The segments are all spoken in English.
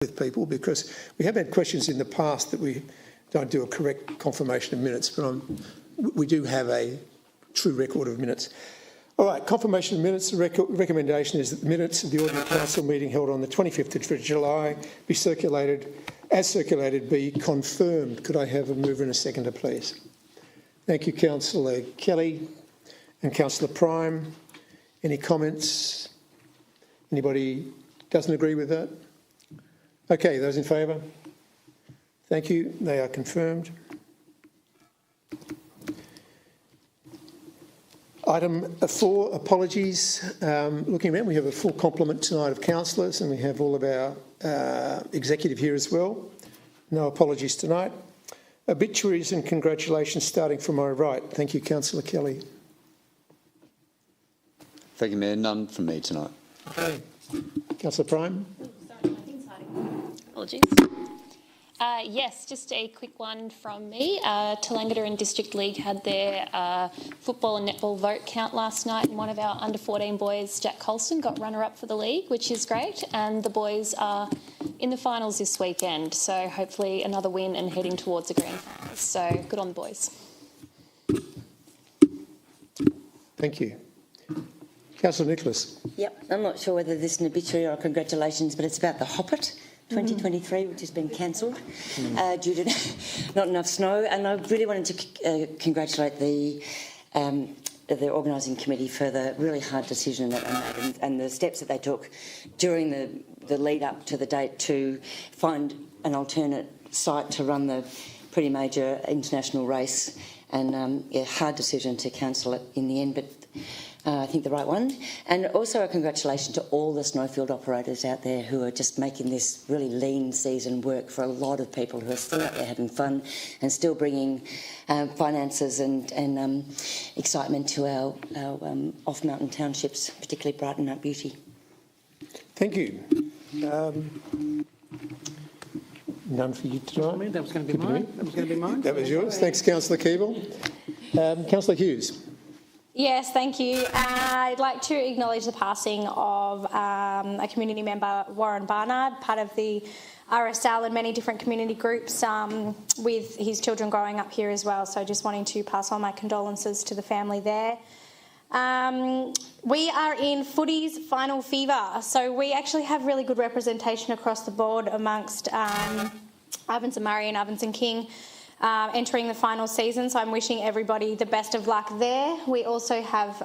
with people, because we have had questions in the past that we don't do a correct confirmation of minutes, but we do have a true record of minutes. All right, confirmation of minutes. The recommendation is that the minutes of the Ordinary Council meeting held on the 25th of July be circulated, be confirmed. Could I have a mover and a seconder, please? Thank you, Councillor Kelly and Councillor Prime. Any comments? Anybody doesn't agree with that? Okay, those in favour? Thank you. They are confirmed. Item 4, apologies. Looking around, we have a full complement tonight of councillors, and we have all of our executive here as well. No apologies tonight. Obituaries and congratulations starting from my right. Thank you, Councillor Kelly. Thank you, Mayor. None from me tonight. Okay. Councillor Prime. Apologies. Yes, just a quick one from me. Tallangatta and District League had their football and netball vote count last night, and one of our under-14 boys, Jack Colson, got runner-up for the league, which is great, and the boys are in the finals this weekend, so hopefully another win and heading towards a grand final. So good on the boys. Thank you. Councillor Nicholas. Yep, I'm not sure whether this is an obituary or congratulations, but it's about the Hoppet 2023, which has been cancelled due to not enough snow. And I really wanted to congratulate the organising committee for the really hard decision that they made and the steps that they took during the lead up to the date to find an alternate site to run the pretty major international race. And hard decision to cancel it in the end, but I think the right one. And also a congratulations to all the snowfield operators out there who are just making this really lean season work for a lot of people who are still out there having fun and still bringing finances and excitement to our off-mountain townships, particularly Brighton and Mount Beauty. Thank you. None for you tonight. That was going to be mine. That was yours. Thanks, Councillor Keeble. Councillor Hughes. Yes, thank you. I'd like to acknowledge the passing of a community member, Warren Barnard, part of the RSL and many different community groups with his children growing up here as well. So just wanting to pass on my condolences to the family there. We are in footy's final fever, so we actually have really good representation across the board amongst Ivanson Murray and Ivanson King entering the final season, so I'm wishing everybody the best of luck there. We also have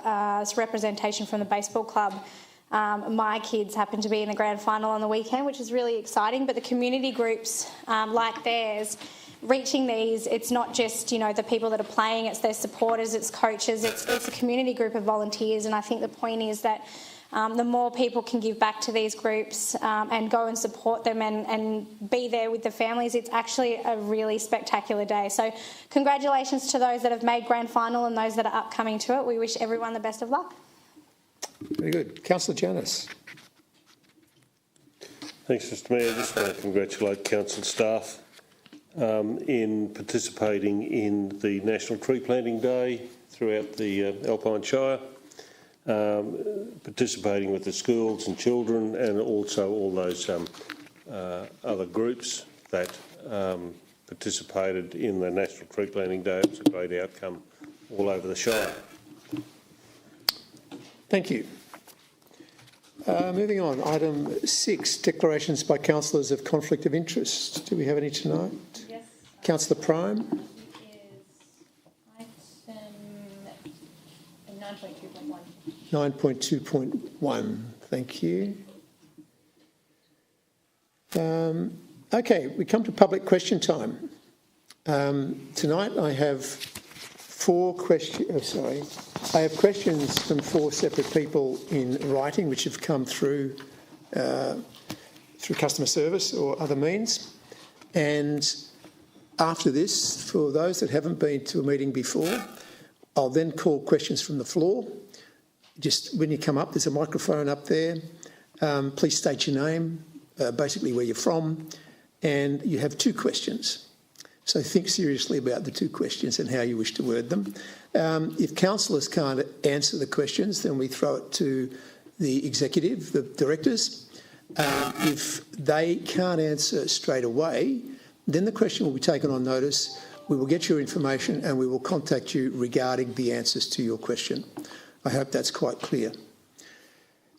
representation from the baseball club. My kids happen to be in the grand final on the weekend, which is really exciting, but the community groups like theirs, reaching these, it's not just, the people that are playing, it's their supporters, it's coaches, it's a community group of volunteers, and I think the point is that the more people can give back to these groups and go and support them and be there with the families, it's actually a really spectacular day. So congratulations to those that have made grand final and those that are upcoming to it. We wish everyone the best of luck. Very good. Councillor Janus. Thanks, Mr Mayor. I just want to congratulate council staff in participating in the National Tree Planting Day throughout the Alpine Shire, participating with the schools and children, and also all those other groups that participated in the National Tree Planting Day. It was a great outcome all over the Shire. Thank you. Moving on, item 6, declarations by councillors of conflict of interest. Do we have any tonight? Yes. Councillor Prime. It is item 9.2.1. 9.2.1. Thank you. Okay, we come to public question time. Tonight I have 4 questions. I have questions from 4 separate people in writing, which have come through customer service or other means. And after this, for those that haven't been to a meeting before, I'll then call questions from the floor. Just when you come up, there's a microphone up there. Please state your name, basically where you're from, and you have 2 questions. So think seriously about the 2 questions and how you wish to word them. If councillors can't answer the questions, then we throw it to the executive, the directors. If they can't answer straight away, then the question will be taken on notice. We will get your information and we will contact you regarding the answers to your question. I hope that's quite clear.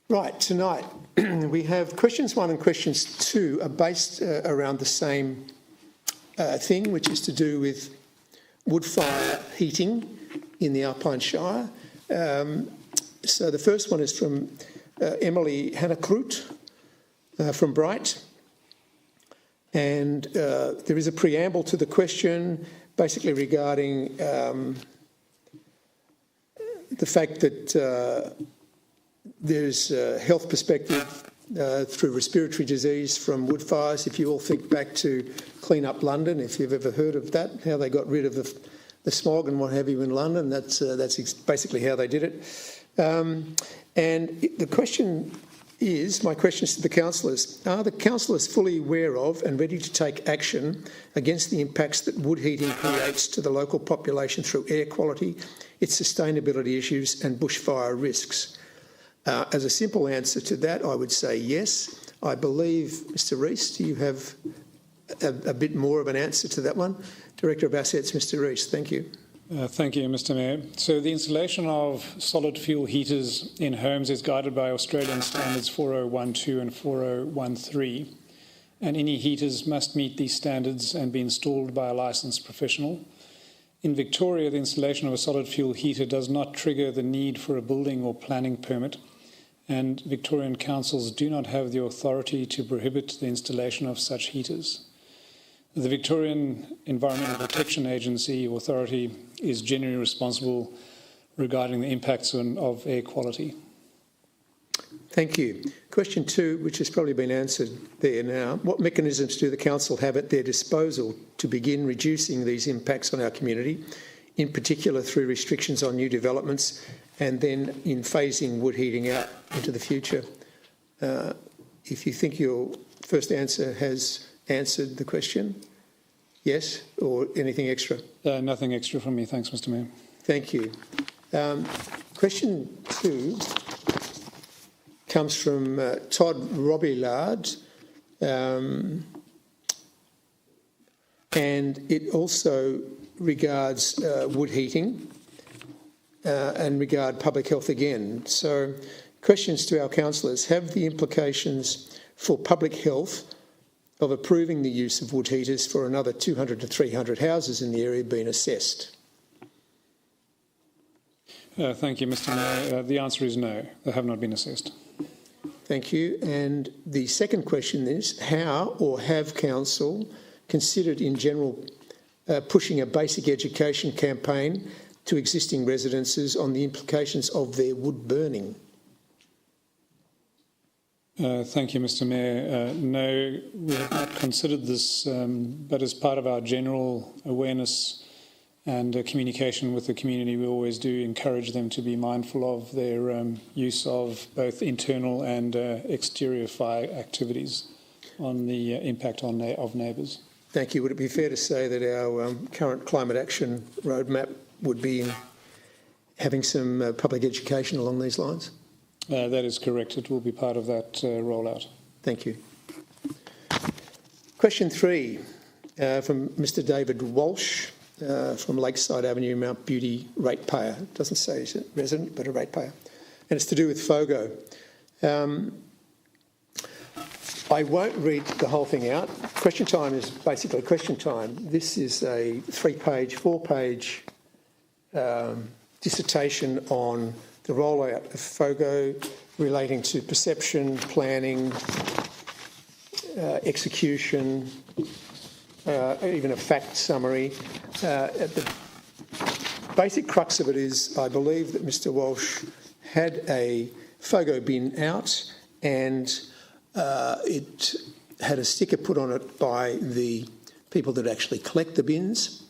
Right, tonight we have questions 1 and questions 2 are based around the same thing, which is to do with wood fire heating in the Alpine Shire. So the first one is from Emily Hannakroot from Bright. And there is a preamble to the question basically regarding the fact that there's a health perspective through respiratory disease from wood fires. If you all think back to Clean Up London, if you've ever heard of that, how they got rid of the smog and what have you in London, that's basically how they did it. And the question is, my questions to the councillors, are the councillors fully aware of and ready to take action against the impacts that wood heating creates to the local population through air quality, its sustainability issues and bushfire risks? As a simple answer to that, I would say yes. I believe, Mr Rees, do you have a bit more of an answer to that one? Director of Assets, Mr Rees, thank you. Thank you, Mr Mayor. So the installation of solid fuel heaters in homes is guided by Australian Standards 4012 and 4013, and any heaters must meet these standards and be installed by a licensed professional. In Victoria, the installation of a solid fuel heater does not trigger the need for a building or planning permit, and Victorian councils do not have the authority to prohibit the installation of such heaters. The Victorian Environmental Protection Agency authority is generally responsible regarding the impacts of air quality. Thank you. Question 2, which has probably been answered there now. What mechanisms do the council have at their disposal to begin reducing these impacts on our community, in particular through restrictions on new developments and then in phasing wood heating out into the future? If you think your first answer has answered the question, yes, or anything extra? Nothing extra from me, thanks, Mr Mayor. Thank you. Question 2 comes from Todd Robillard, and it also regards wood heating and regard public health again. So questions to our councillors: have the implications for public health of approving the use of wood heaters for another 200 to 300 houses in the area been assessed? Thank you, Mr Mayor. The answer is no, they have not been assessed. Thank you. And the second question is, how or have council considered in general pushing a basic education campaign to existing residences on the implications of their wood burning? Thank you, Mr Mayor. No, we have not considered this, but as part of our general awareness and communication with the community, we always do encourage them to be mindful of their use of both internal and exterior fire activities on the impact of neighbours. Thank you. Would it be fair to say that our current climate action roadmap would be having some public education along these lines? That is correct. It will be part of that rollout. Thank you. Question 3 from Mr David Walsh from Lakeside Avenue, Mount Beauty, ratepayer. It doesn't say he's a resident, but a ratepayer. And it's to do with FOGO. I won't read the whole thing out. Question time is basically question time. This is a 4-page dissertation on the rollout of FOGO relating to perception, planning, execution, even a fact summary. The basic crux of it is, I believe that Mr Walsh had a FOGO bin out and it had a sticker put on it by the people that actually collect the bins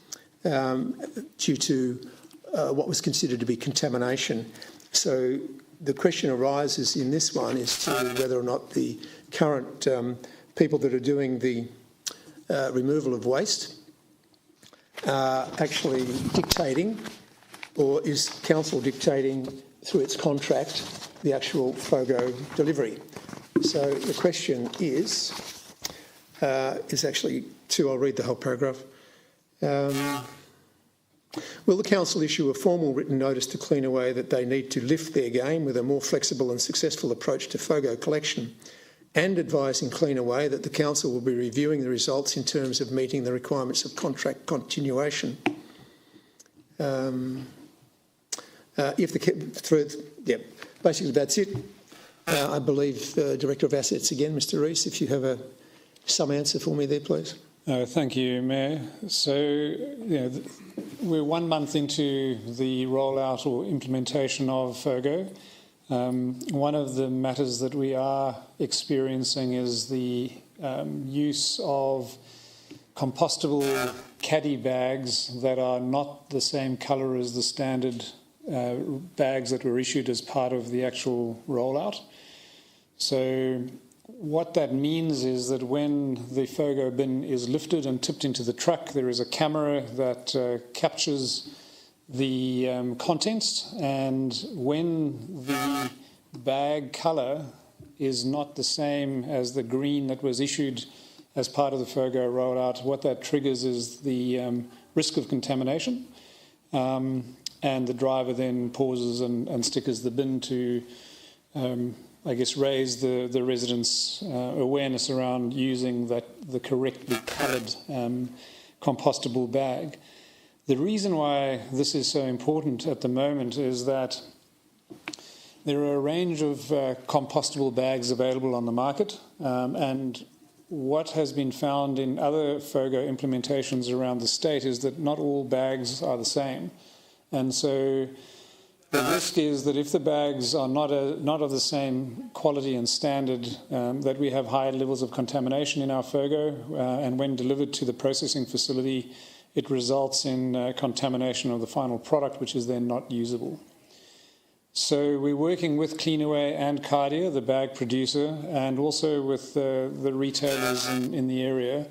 due to what was considered to be contamination. So the question arises in this one as to whether or not the current people that are doing the removal of waste are actually dictating, or is council dictating through its contract the actual FOGO delivery. So the question is actually two. I'll read the whole paragraph. Will the council issue a formal written notice to Cleanaway that they need to lift their game with a more flexible and successful approach to FOGO collection, and advising Cleanaway that the council will be reviewing the results in terms of meeting the requirements of contract continuation? Basically that's it. I believe Director of Assets again, Mr. Rees, if you have some answer for me there, please. Thank you, Mayor. So, we're 1 month into the rollout or implementation of FOGO. One of the matters that we are experiencing is the use of compostable caddy bags that are not the same colour as the standard bags that were issued as part of the actual rollout. So what that means is that when the FOGO bin is lifted and tipped into the truck, there is a camera that captures the contents, and when the bag colour is not the same as the green that was issued as part of the FOGO rollout, what that triggers is the risk of contamination, and the driver then pauses and stickers the bin to raise the residents' awareness around using the correctly coloured compostable bag. The reason why this is so important at the moment is that there are a range of compostable bags available on the market, and what has been found in other FOGO implementations around the state is that not all bags are the same. And so the risk is that if the bags are not of the same quality and standard, that we have higher levels of contamination in our FOGO, and when delivered to the processing facility, it results in contamination of the final product, which is then not usable. So we're working with Cleanaway and Cardia, the bag producer, and also with the retailers in the area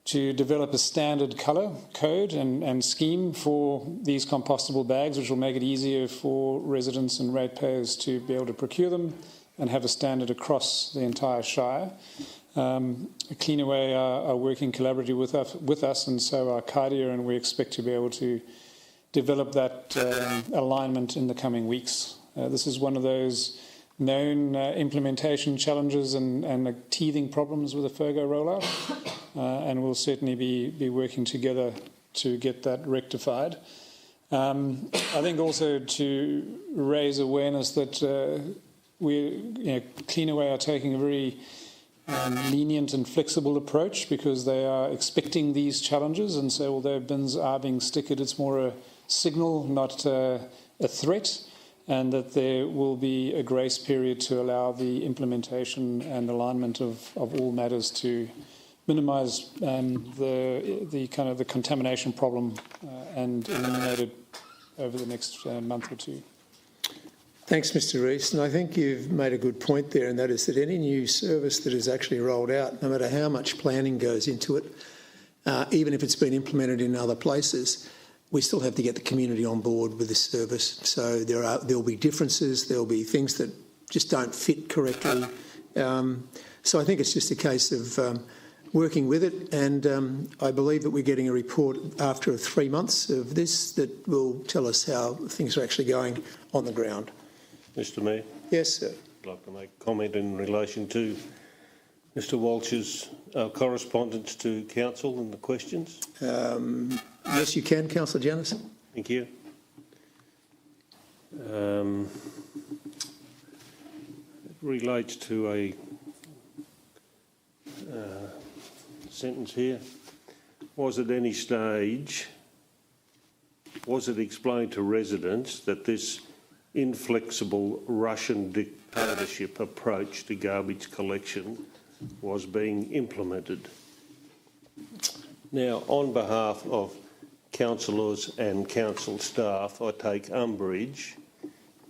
to develop a standard colour code and scheme for these compostable bags, which will make it easier for residents and ratepayers to be able to procure them and have a standard across the entire Shire. Cleanaway are working collaboratively with us, and so are Cardia, and we expect to be able to develop that alignment in the coming weeks. This is one of those known implementation challenges and teething problems with the FOGO rollout, and we'll certainly be working together to get that rectified. I think also to raise awareness that Cleanaway are taking a very lenient and flexible approach because they are expecting these challenges, and so although bins are being stickered, it's more a signal, not a threat, and that there will be a grace period to allow the implementation and alignment of all matters to minimise the contamination problem and eliminate it over the next month or two. Thanks, Mr. Rees. And I think you've made a good point there, and that is that any new service that is actually rolled out, no matter how much planning goes into it, even if it's been implemented in other places, we still have to get the community on board with this service. So there'll be differences, there'll be things that just don't fit correctly. So I think it's just a case of working with it, and I believe that we're getting a report after 3 months of this that will tell us how things are actually going on the ground. Mr. Mayor? Yes, sir. I'd like to make a comment in relation to Mr. Walsh's correspondence to Council and the questions. Yes, you can, Councillor Janus. Thank you. It relates to a sentence here. Was at any stage, was it explained to residents that this inflexible Russian dictatorship approach to garbage collection was being implemented? Now, on behalf of councillors and council staff, I take umbrage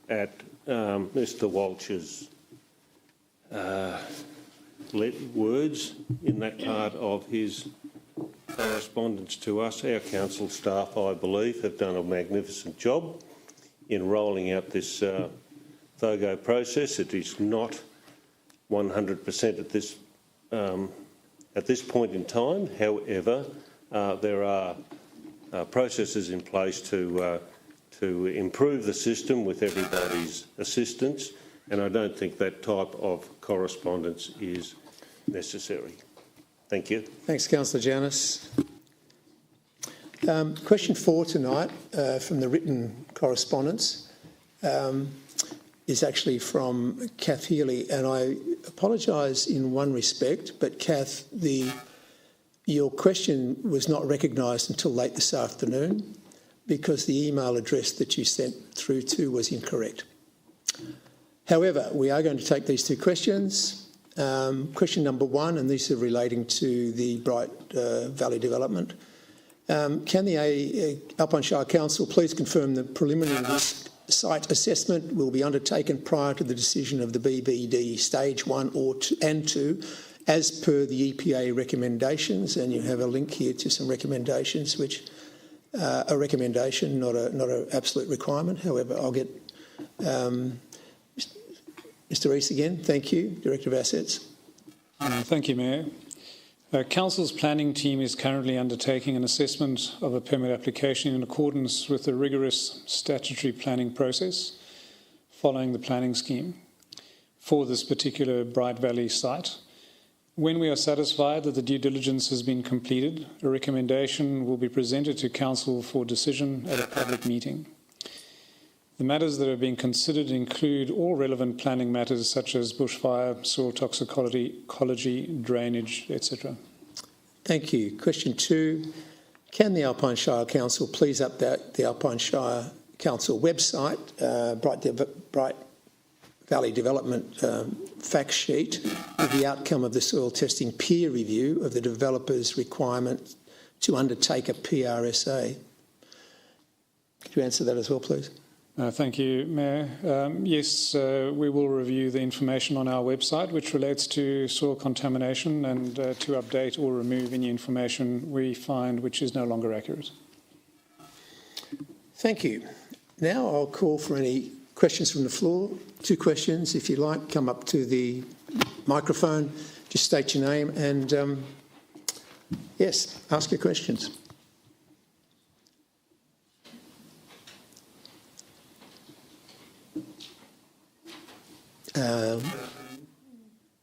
at Mr. Walsh's words in that part of his correspondence to us. Our council staff, I believe, have done a magnificent job in rolling out this FOGO process. It is not 100% at this point in time. However, there are processes in place to improve the system with everybody's assistance, and I don't think that type of correspondence is necessary. Thank you. Thanks, Councillor Janus. Question 4 tonight from the written correspondence is actually from Kath Healy, and I apologise in one respect, but Kath, your question was not recognised until late this afternoon because the email address that you sent through to was incorrect. However, we are going to take these two questions. Question number 1, and these are relating to the Bright Valley development. Can the Alpine Shire Council please confirm the preliminary risk site assessment will be undertaken prior to the decision of the BBD Stage 1 and 2 as per the EPA recommendations? And you have a link here to some recommendations, which a recommendation, not an absolute requirement. However, I'll get Mr Rees again. Thank you, Director of Assets. Thank you, Mayor. Council's planning team is currently undertaking an assessment of a permit application in accordance with the rigorous statutory planning process following the planning scheme for this particular Bright Valley site. When we are satisfied that the due diligence has been completed, a recommendation will be presented to Council for decision at a public meeting. The matters that are being considered include all relevant planning matters such as bushfire, soil toxicology, ecology, drainage, etc. Thank you. Question 2. Can the Alpine Shire Council please update the Alpine Shire Council website, Bright Valley Development fact sheet, with the outcome of the soil testing peer review of the developer's requirement to undertake a PRSA? Could you answer that as well, please? Thank you, Mayor. Yes, we will review the information on our website which relates to soil contamination and to update or remove any information we find which is no longer accurate. Thank you. Now I'll call for any questions from the floor. 2 questions, if you like. Come up to the microphone, just state your name and, yes, ask your questions.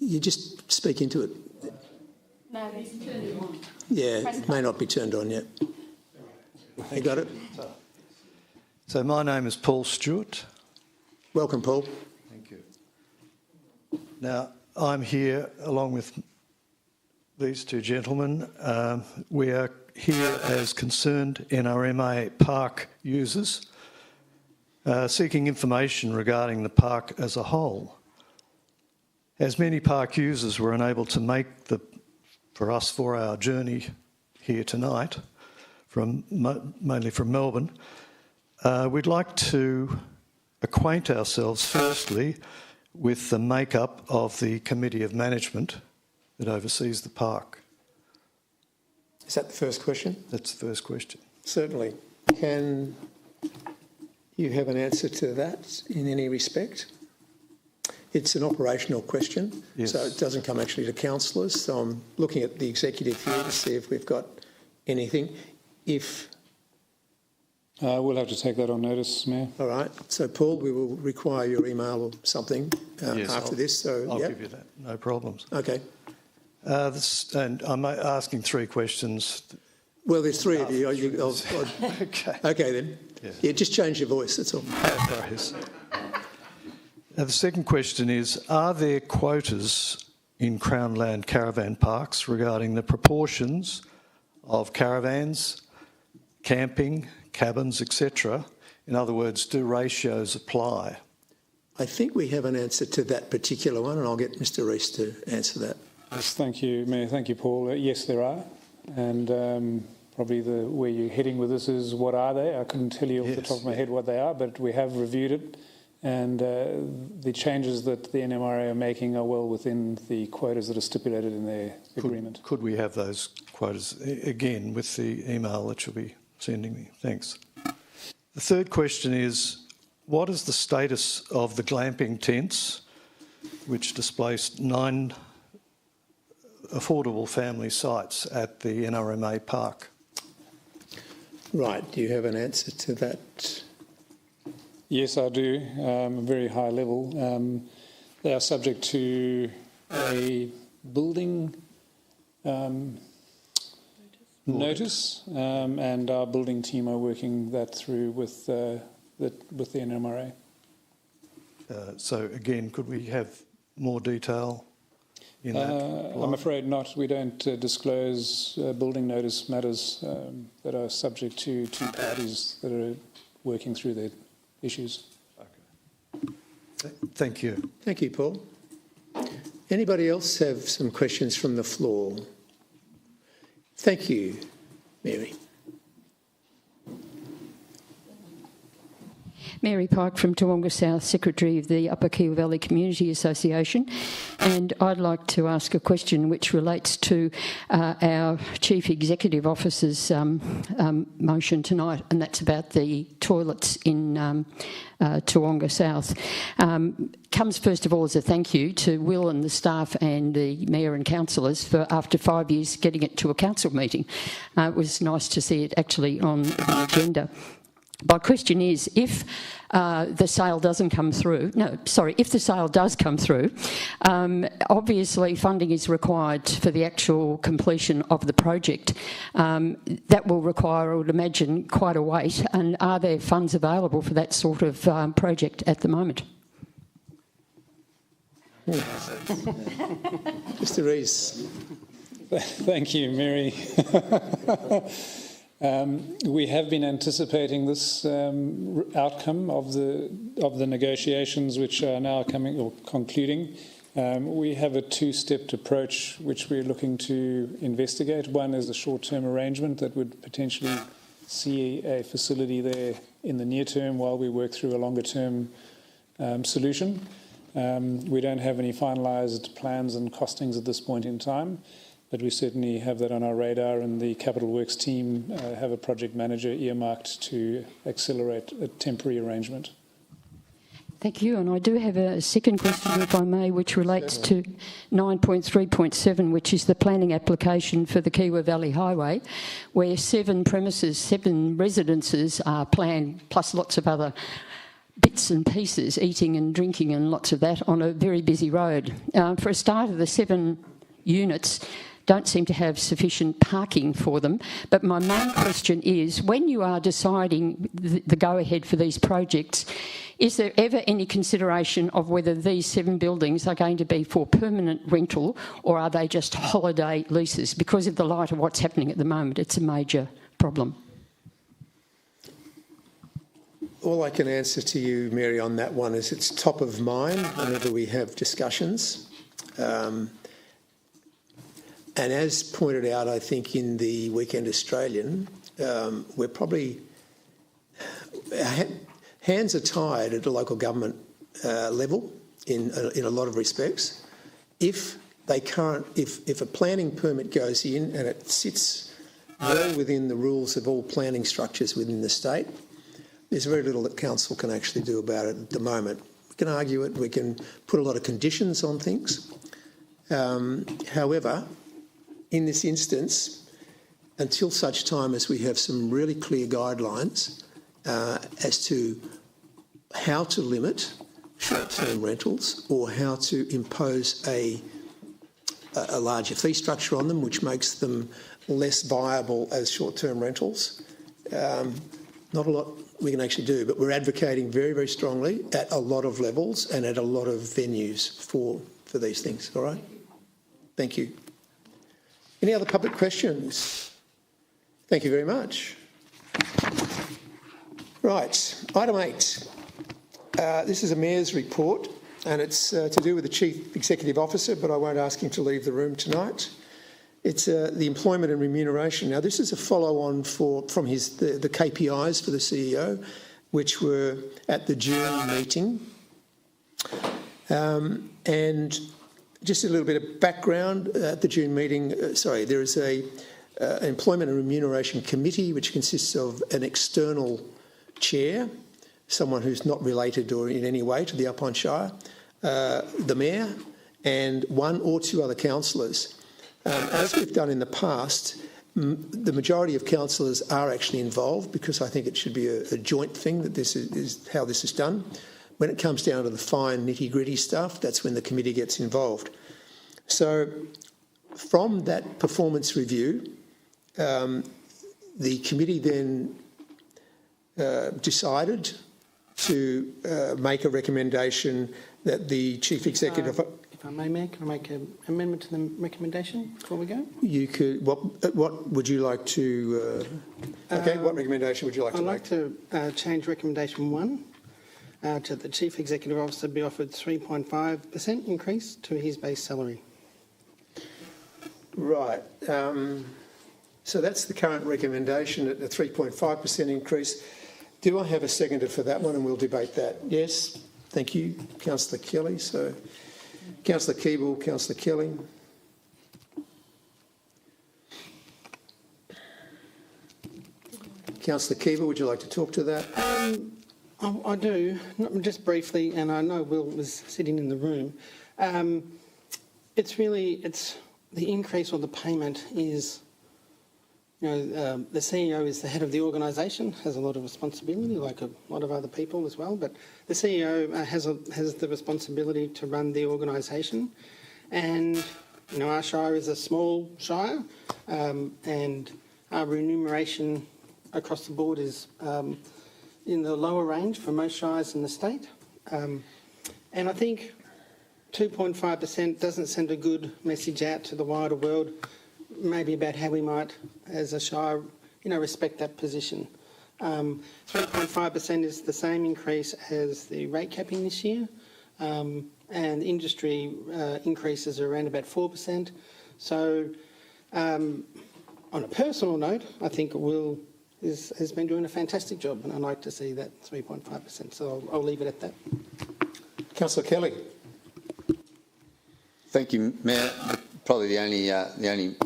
You just speak into it. No, it's turned on. Yeah, it may not be turned on yet. You got it? So my name is Paul Stewart. Welcome, Paul. Thank you. Now, I'm here along with these 2 gentlemen. We are here as concerned NRMA park users, seeking information regarding the park as a whole. As many park users were unable to make for our journey here tonight, mainly from Melbourne, we'd like to acquaint ourselves firstly with the makeup of the Committee of Management that oversees the park. Is that the first question? That's the first question. Certainly. Can you have an answer to that in any respect? It's an operational question, yes. So it doesn't come actually to councillors. So I'm looking at the executive here to see if we've got anything. We'll have to take that on notice, Mayor. All right. So, Paul, we will require your email or something Yes, after this. So I'll give you that. No problems. Okay. And I'm asking 3 questions. Well, there's 3 of you. Okay. Okay, then. Yeah, just change your voice, that's all. No worries. Now, the second question is, are there quotas in Crown Land caravan parks regarding the proportions of caravans, camping, cabins, etc.? In other words, do ratios apply? I think we have an answer to that particular one, and I'll get Mr Rees to answer that. Yes, thank you, Mayor. Thank you, Paul. Yes, there are. And probably where you're heading with this is what are they? I couldn't tell you off the top of my head what they are, but we have reviewed it. And the changes that the NMRA are making are well within the quotas that are stipulated in their agreement. Could we have those quotas again with the email that you'll be sending me? Thanks. The third question is, what is the status of the glamping tents which displaced 9 affordable family sites at the NRMA Park. Right, do you have an answer to that? Yes, I do. Very high level. They are subject to a building notice, and our building team are working that through with the NMRA. So again, could we have more detail in that? I'm afraid not. We don't disclose building notice matters that are subject to parties that are working through their issues. Thank you. Thank you, Paul. Anybody else have some questions from the floor? Thank you, Mary. Mary Pike from Toowoomba South, Secretary of the Upper Keel Valley Community Association, and I'd like to ask a question which relates to our Chief Executive Officer's motion tonight, and that's about the toilets in Toowoomba South. Comes first of all as a thank you to Will and the staff and the Mayor and councillors for, after 5 years, getting it to a council meeting. It was nice to see it actually on the agenda. My question is, if the sale doesn't come through, if the sale does come through, obviously funding is required for the actual completion of the project. That will require, I would imagine, quite a wait. And are there funds available for that sort of project at the moment? Mr. Rees. Thank you, Mary. We have been anticipating this outcome of the negotiations, which are now coming or concluding. We have a two-stepped approach which we're looking to investigate. One is a short-term arrangement that would potentially see a facility there in the near term while we work through a longer-term solution. We don't have any finalised plans and costings at this point in time, but we certainly have that on our radar, and the Capital Works team have a project manager earmarked to accelerate a temporary arrangement. Thank you. And I do have a second question, if I may, which relates to 9.3.7, which is the planning application for the Kiewa Valley Highway, where 7 residences are planned, plus lots of other bits and pieces, eating and drinking and lots of that, on a very busy road. For a start, of the 7 units don't seem to have sufficient parking for them. But my main question is, when you are deciding the go-ahead for these projects, is there ever any consideration of whether these 7 buildings are going to be for permanent rental, or are they just holiday leases? Because of the light of what's happening at the moment, it's a major problem. All I can answer to you, Mary, on that one is it's top of mind whenever we have discussions. And as pointed out, I think, in the Weekend Australian, we're probably... hands are tied at the local government level in a lot of respects. If a planning permit goes in and it sits well within the rules of all planning structures within the state, there's very little that council can actually do about it at the moment. We can argue it, we can put a lot of conditions on things. However, in this instance, until such time as we have some really clear guidelines as to how to limit short-term rentals or how to impose a larger fee structure on them, which makes them less viable as short-term rentals, not a lot we can actually do, but we're advocating very, very strongly at a lot of levels and at a lot of venues for these things. All right? Thank you. Any other public questions? Thank you very much. Right, item 8. This is a Mayor's report, and it's to do with the Chief Executive Officer, but I won't ask him to leave the room tonight. It's the employment and remuneration. Now, this is a follow-on from the KPIs for the CEO, which were at the June meeting. And just a little bit of background at the June meeting. There is an employment and remuneration committee which consists of an external chair, someone who's not related or in any way to the Upon Shire, the mayor and one or two other councillors. As we've done in the past, the majority of councillors are actually involved because I think it should be a joint thing that this is how this is done. When it comes down to the fine nitty-gritty stuff, that's when the committee gets involved. So from that performance review, the committee then decided to make a recommendation that the Chief Executive... If I may, Mayor, can I make an amendment to the recommendation before we go? You could... What would you like to... what recommendation would you like to make? I'd like to change recommendation 1 to the Chief Executive Officer be offered 3.5% increase to his base salary. Right. So that's the current recommendation at the 3.5% increase. Do I have a seconder for that one, and we'll debate that? Yes. Thank you, Councillor Kelly. So, Councillor Keeble, Councillor Kelly. Councillor Keeble, would you like to talk to that? I do, just briefly, and I know Will was sitting in the room. It's the increase or the payment is, the CEO is the head of the organisation, has a lot of responsibility, like a lot of other people as well, but the CEO has the responsibility to run the organisation. And, our shire is a small shire, and our remuneration across the board is in the lower range for most shires in the state. And I think 2.5% doesn't send a good message out to the wider world, maybe about how we might, as a shire, respect that position. 3.5% is the same increase as the rate capping this year, and industry increases are around about 4%. So, on a personal note, I think Will has been doing a fantastic job, and I'd like to see that 3.5%. So I'll leave it at that. Councillor Kelly. Thank you, Mayor. Probably the only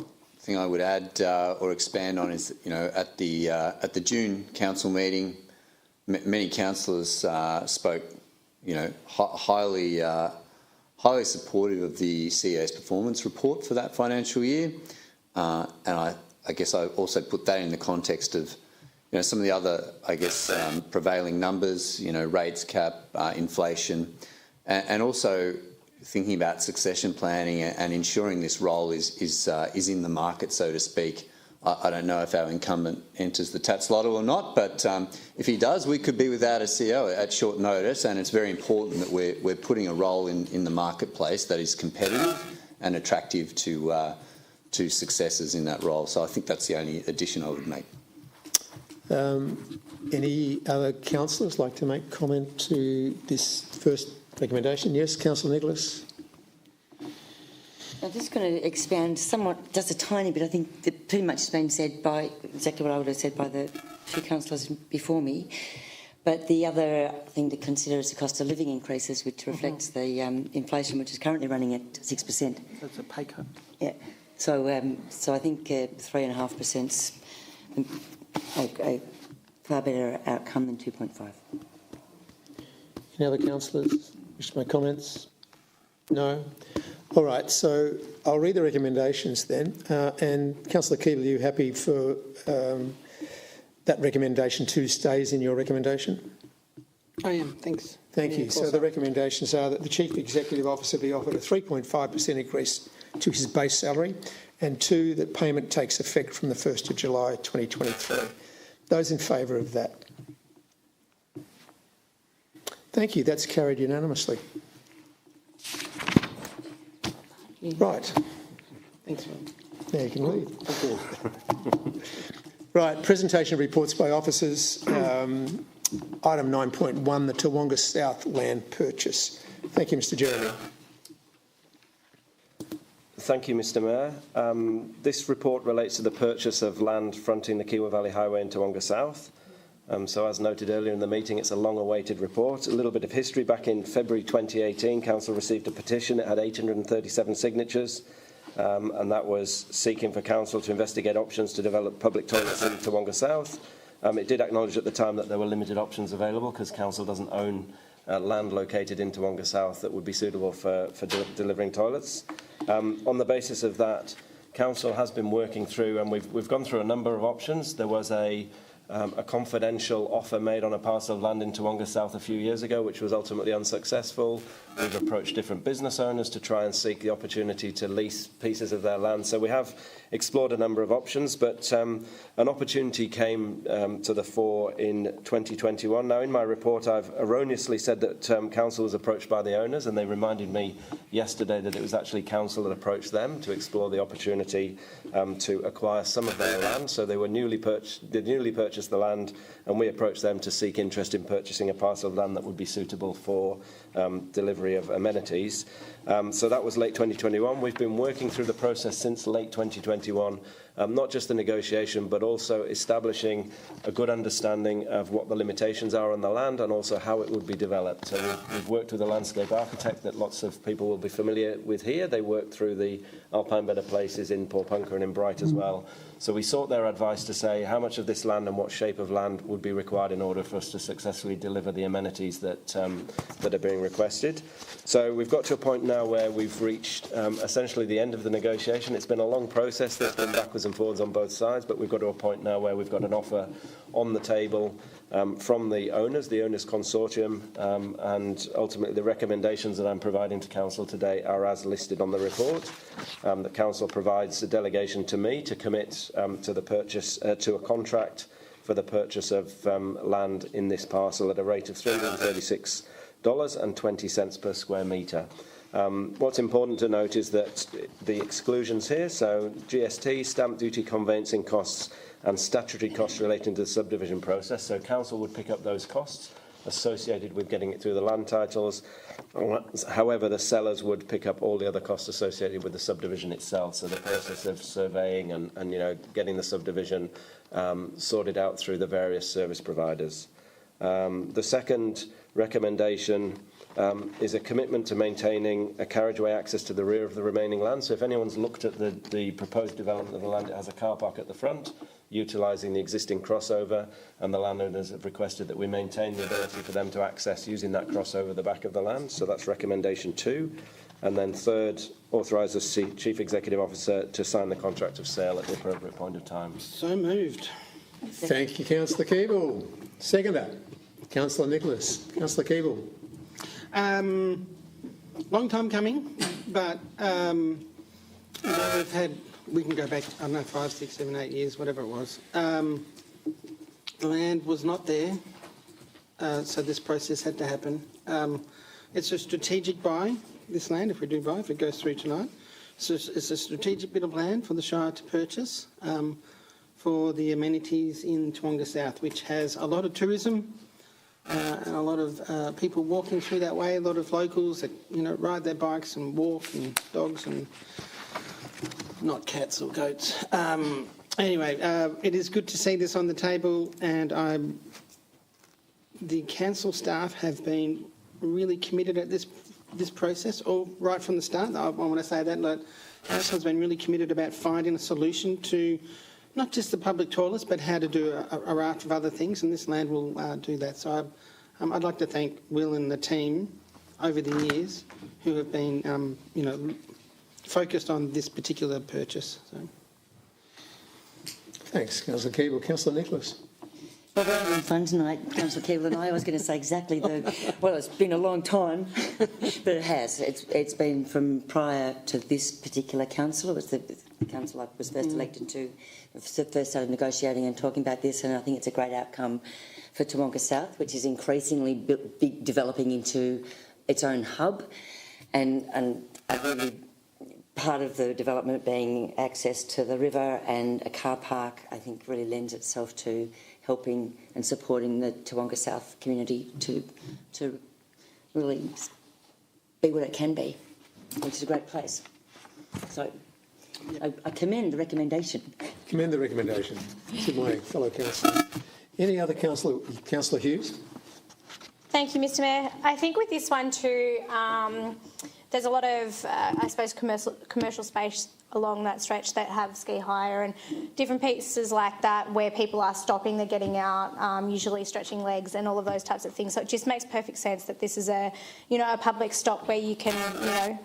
thing I would add or expand on is, at the June council meeting, many councillors spoke, highly supportive of the CEO's performance report for that financial year, and I guess I also put that in the context of, some of the other, prevailing numbers, rates cap, inflation, and also thinking about succession planning and ensuring this role is in the market, so to speak. I don't know if our incumbent enters the Tats Lotto or not, but if he does, we could be without a CEO at short notice, and it's very important that we're putting a role in the marketplace that is competitive and attractive to successors in that role. So I think that's the only addition I would make. Any other councillors like to make comment to this first recommendation? Yes, Councillor Nicholas. I'm just going to expand somewhat, just a tiny bit. I think that pretty much has been said by exactly what I would have said by the two councillors before me. But the other thing to consider is the cost of living increases, which reflects the inflation, which is currently running at 6%. That's a pay cut. Yeah. So I think 3.5%'s a far better outcome than 2.5. Any other councillors wish to make comments? No? All right, so I'll read the recommendations then. And Councillor Keeble, are you happy for that recommendation 2 stays in your recommendation? I am, thanks. Thank you. So the recommendations are that the Chief Executive Officer be offered a 3.5% increase to his base salary, and 2, that payment takes effect from the 1st of July 2023. Those in favour of that? Thank you. That's carried unanimously. Right. Thanks, Will. Now you can leave. Right, presentation of reports by officers. Item 9.1, the Toowoomba South land purchase. Thank you, Mr Jeremy. Thank you, Mr Mayor. This report relates to the purchase of land fronting the Kiewa Valley Highway in Toowoomba South. So as noted earlier in the meeting, it's a long-awaited report. A little bit of history. Back in February 2018, Council received a petition. It had 837 signatures, and that was seeking for Council to investigate options to develop public toilets in Toowoomba South. It did acknowledge at the time that there were limited options available because Council doesn't own land located in Toowoomba South that would be suitable for delivering toilets. On the basis of that, Council has been working through, and we've gone through a number of options. There was a confidential offer made on a parcel of land in Toowoomba South a few years ago, which was ultimately unsuccessful. We've approached different business owners to try and seek the opportunity to lease pieces of their land. So we have explored a number of options, but an opportunity came to the fore in 2021. Now, in my report, I've erroneously said that Council was approached by the owners, and they reminded me yesterday that it was actually Council that approached them to explore the opportunity to acquire some of their land. So they newly purchased the land, and we approached them to seek interest in purchasing a parcel of land that would be suitable for delivery of amenities. So that was late 2021. We've been working through the process since late 2021, not just the negotiation, but also establishing a good understanding of what the limitations are on the land and also how it would be developed. So we've worked with a landscape architect that lots of people will be familiar with here. They worked through the Alpine Better Places in Paulpunker and in Bright as well. So we sought their advice to say how much of this land and what shape of land would be required in order for us to successfully deliver the amenities that are being requested. So we've got to a point now where we've reached essentially the end of the negotiation. It's been a long process. There's been backwards and forwards on both sides, but we've got to a point now where we've got an offer on the table from the owners consortium, and ultimately the recommendations that I'm providing to Council today are as listed on the report. The Council provides a delegation to me to commit to the purchase to a contract for the purchase of land in this parcel at a rate of $336.20 per square metre. What's important to note is that the exclusions here, so GST, stamp duty, conveyancing costs and statutory costs relating to the subdivision process, so Council would pick up those costs associated with getting it through the land titles. However, the sellers would pick up all the other costs associated with the subdivision itself, so the process of surveying and getting the subdivision sorted out through the various service providers. The second recommendation is a commitment to maintaining a carriageway access to the rear of the remaining land. So if anyone's looked at the proposed development of the land, it has a car park at the front, utilising the existing crossover, and the landowners have requested that we maintain the ability for them to access using that crossover the back of the land. So that's recommendation 2. And then third, authorise the Chief Executive Officer to sign the contract of sale at the appropriate point of time. So moved. Thank you, Councillor Keeble. Seconder, Councillor Nicholas. Councillor Keeble. Long time coming, but we've had, we can go back, I don't know, 5, 6, 7, 8 years, whatever it was. The land was not there, so this process had to happen. It's a strategic buy, this land, if it goes through tonight. So it's a strategic bit of land for the Shire to purchase for the amenities in Toowoomba South, which has a lot of tourism, and a lot of people walking through that way, a lot of locals that ride their bikes and walk, and dogs and not cats or goats. Anyway, it is good to see this on the table, and the council staff have been really committed at this process, all right from the start. I want to say that council has been really committed about finding a solution to not just the public toilets, but how to do a raft of other things, and this land will do that. So I'd like to thank Will and the team over the years who have been, focused on this particular purchase. So. Thanks, Councillor Keeble. Councillor Nicholas. Well, we're having fun tonight, Councillor Keeble and I was going to say exactly well, it's been a long time, but it has. It's been from prior to this particular council. It was the council I was first elected to, first started negotiating and talking about this, and I think it's a great outcome for Toowoomba South, which is increasingly developing into its own hub, and really part of the development being access to the river and a car park, I think really lends itself to helping and supporting the Toowoomba South community to really be what it can be, which is a great place. So I commend the recommendation. Commend the recommendation to my fellow councillor. Any other councillor? Councillor Hughes? Thank you, Mr Mayor. I think with this one too, there's a lot of, I suppose, commercial space along that stretch that have ski hire and different pieces like that where people are stopping, they're getting out, usually stretching legs and all of those types of things. So it just makes perfect sense that this is a public stop where you can,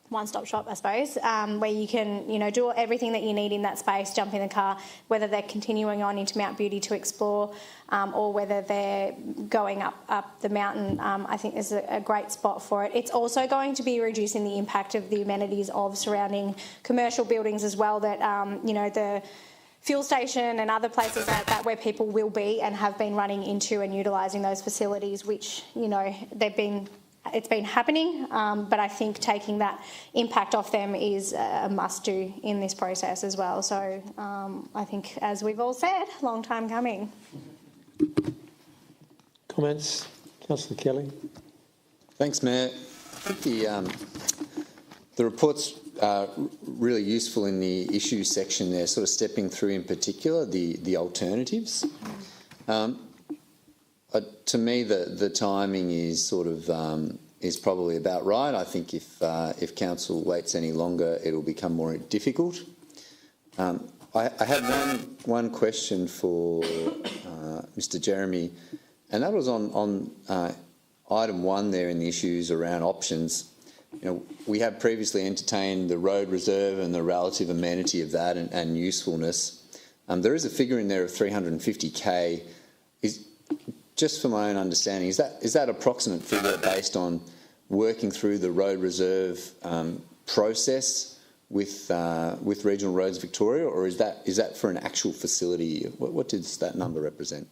one-stop shop, I suppose, where you can, do everything that you need in that space, jump in the car, whether they're continuing on into Mount Beauty to explore or whether they're going up the mountain. I think there's a great spot for it. It's also going to be reducing the impact of the amenities of surrounding commercial buildings as well that, the fuel station and other places like that where people will be and have been running into and utilising those facilities, which, it's been happening, but I think taking that impact off them is a must-do in this process as well. So I think, as we've all said, long time coming. Comments? Councillor Kelly. Thanks, Mayor. I think the report's really useful in the issues section there, sort of stepping through in particular the alternatives. To me, the timing is sort of is probably about right. I think if council waits any longer, it'll become more difficult. I had one question for Mr. Jeremy, and that was on item 1 there in the issues around options. We have previously entertained the road reserve and the relative amenity of that and usefulness. There is a figure in there of 350k. Just for my own understanding, is that approximate figure based on working through the road reserve process with Regional Roads Victoria, or is that for an actual facility? What does that number represent?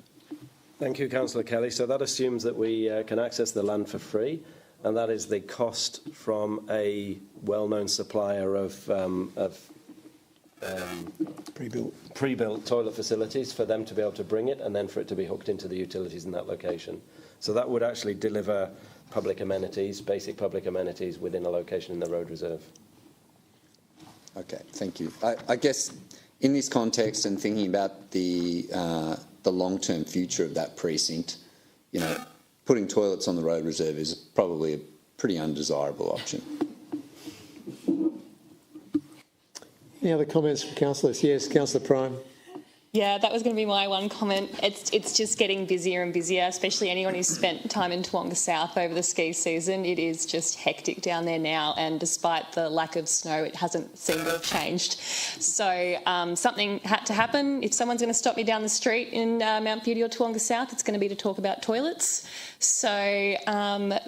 Thank you, Councillor Kelly. So that assumes that we can access the land for free, and that is the cost from a well-known supplier of pre-built toilet facilities for them to be able to bring it and then for it to be hooked into the utilities in that location. So that would actually deliver public amenities, basic public amenities within a location in the road reserve. Okay, thank you. I guess in this context and thinking about the long-term future of that precinct, putting toilets on the road reserve is probably a pretty undesirable option. Any other comments from councillors? Yes, Councillor Prime. Yeah, that was going to be my one comment. It's just getting busier and busier, especially anyone who's spent time in Toowoomba South over the ski season. It is just hectic down there now, and despite the lack of snow, it hasn't seemed to have changed. So something had to happen. If someone's going to stop me down the street in Mount Beauty or Toowoomba South, it's going to be to talk about toilets. So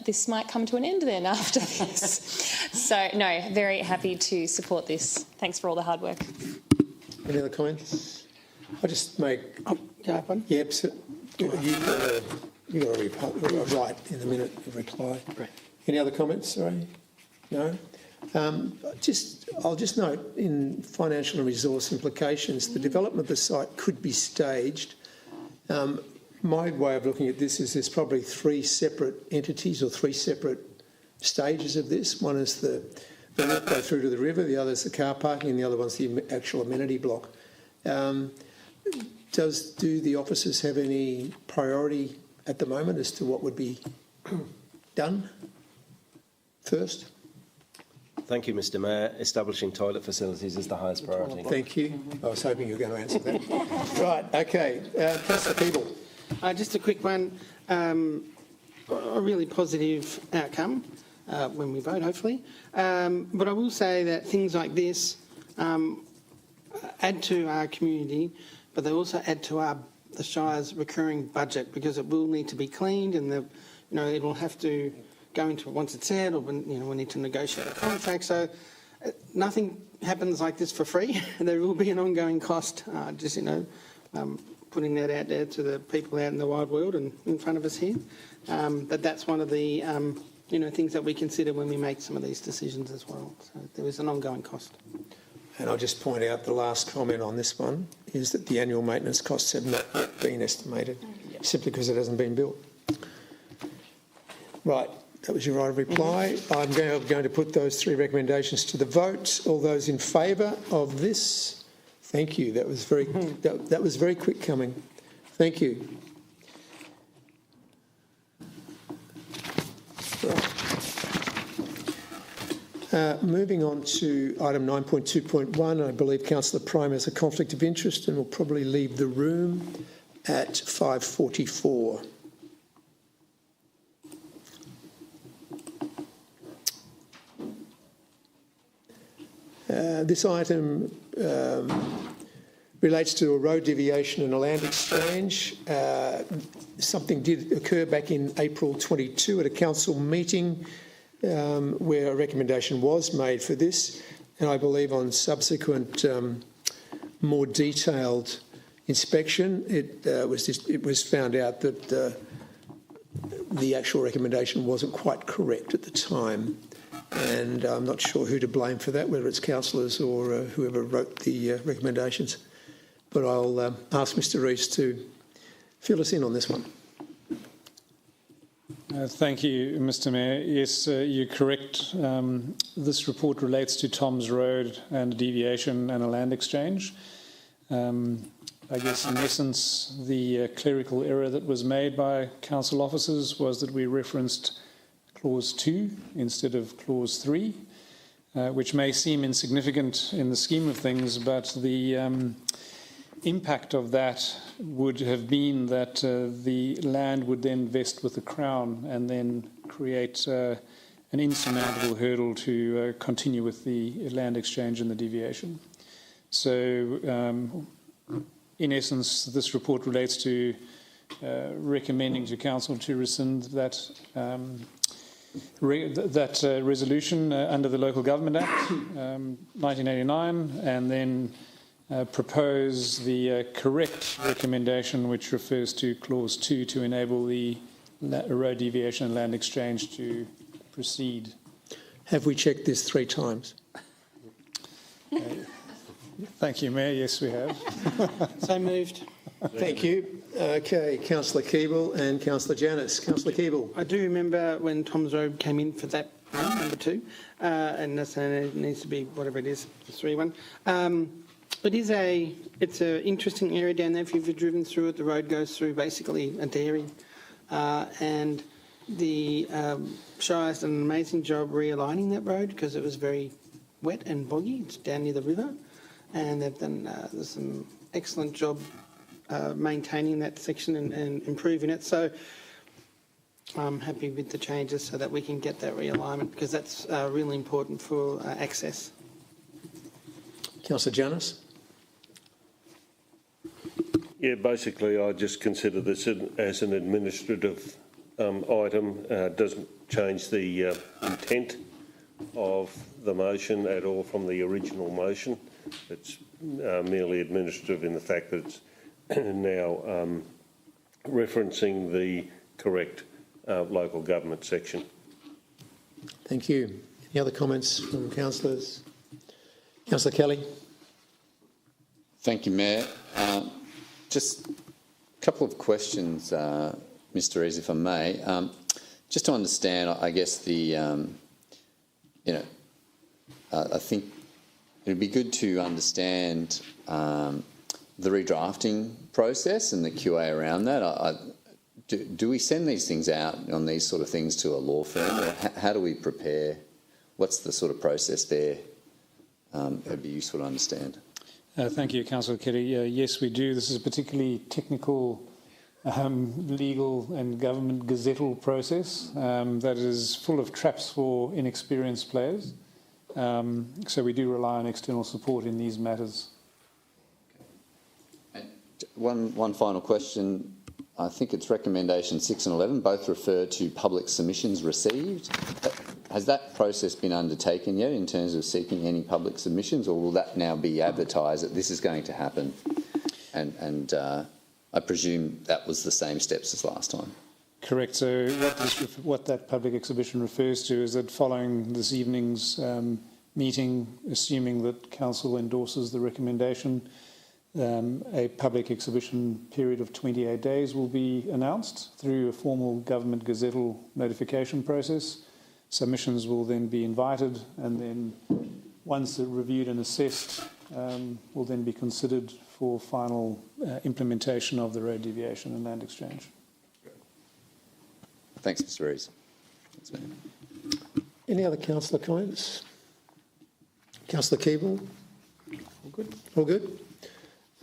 this might come to an end then after this. So, no, very happy to support this. Thanks for all the hard work. Any other comments? I'll just make... Yep, so you've got a right in the minute of reply. Right. Any other comments? Sorry? No? I'll just note, in financial and resource implications, the development of the site could be staged. My way of looking at this is there's probably 3 separate entities or 3 separate stages of this. One is the walkway through to the river, the other is the car parking, and the other one's the actual amenity block. Do the officers have any priority at the moment as to what would be done first? Thank you, Mr. Mayor. Establishing toilet facilities is the highest priority. Thank you. I was hoping you were going to answer that. Right, okay. Councillor Peeble. Just a quick one. A really positive outcome when we vote, hopefully. But I will say that things like this add to our community, but they also add to the Shire's recurring budget, because it will need to be cleaned, and it will have to go into once it's set, or we need to negotiate a contract. So nothing happens like this for free. There will be an ongoing cost. Putting that out there to the people out in the wide world and in front of us here. But that's one of the things that we consider when we make some of these decisions as well. So there is an ongoing cost. And I'll just point out the last comment on this one is that the annual maintenance costs have not yet been estimated, simply because it hasn't been built. Right, that was your right of reply. I'm going to put those 3 recommendations to the vote. All those in favour of this? Thank you. That was very that was very quick coming. Thank you. Right. Moving on to item 9.2.1, I believe Councillor Prime has a conflict of interest and will probably leave the room at 5:44. This item relates to a road deviation and a land exchange. Something did occur back in April 22 at a council meeting where a recommendation was made for this, and I believe on subsequent more detailed inspection it was found out that the actual recommendation wasn't quite correct at the time. And I'm not sure who to blame for that, whether it's councillors or whoever wrote the recommendations. But I'll ask Mr Rees to fill us in on this one. Thank you, Mr Mayor. Yes, you're correct. This report relates to Tom's Road and a deviation and a land exchange. I guess in essence, the clerical error that was made by council officers was that we referenced Clause 2 instead of Clause 3, which may seem insignificant in the scheme of things, but the impact of that would have been that the land would then vest with the Crown and then create an insurmountable hurdle to continue with the land exchange and the deviation. So, in essence, this report relates to recommending to Council to rescind that resolution under the Local Government Act 1989, and then propose the correct recommendation, which refers to Clause 2, to enable the road deviation and land exchange to proceed. Have we checked this 3 times? Thank you, Mayor. Yes, we have. So moved. Thank you. Okay, Councillor Keeble and Councillor Janus. Councillor Keeble. I do remember when Tom's Road came in for that one, number 2, and it needs to be whatever it is, the 3 one. It's an interesting area down there. If you've driven through it, the road goes through basically a dairy, and the Shire's done an amazing job realigning that road because it was very wet and boggy. It's down near the river, and they've done some excellent job maintaining that section and improving it. So I'm happy with the changes so that we can get that realignment, because that's really important for access. Councillor Janus. Yeah, basically I just consider this as an administrative item. Doesn't change the intent of the motion at all from the original motion. It's merely administrative in the fact that it's now referencing the correct local government section. Thank you. Any other comments from councillors? Councillor Kelly. Thank you, Mayor. Just a couple of questions, Mr Rees, if I may. Just to understand, I guess I think it would be good to understand the redrafting process and the QA around that. Do we send these things out on these sort of things to a law firm, or how do we prepare? What's the sort of process there? It'd be useful to understand. Thank you, Councillor Kelly. Yes, we do. This is a particularly technical, legal and government gazettal process that is full of traps for inexperienced players. So we do rely on external support in these matters. And one final question. I think it's recommendation 6 and 11 both refer to public submissions received. Has that process been undertaken yet in terms of seeking any public submissions, or will that now be advertised that this is going to happen? And I presume that was the same steps as last time. Correct. So what that public exhibition refers to is that following this evening's meeting, assuming that Council endorses the recommendation, a public exhibition period of 28 days will be announced through a formal government gazettal notification process. Submissions will then be invited, and then once they're reviewed and assessed, will then be considered for final implementation of the road deviation and land exchange. Thanks, Mr Rees. Any other councillor comments? Councillor Keeble? All good? All good?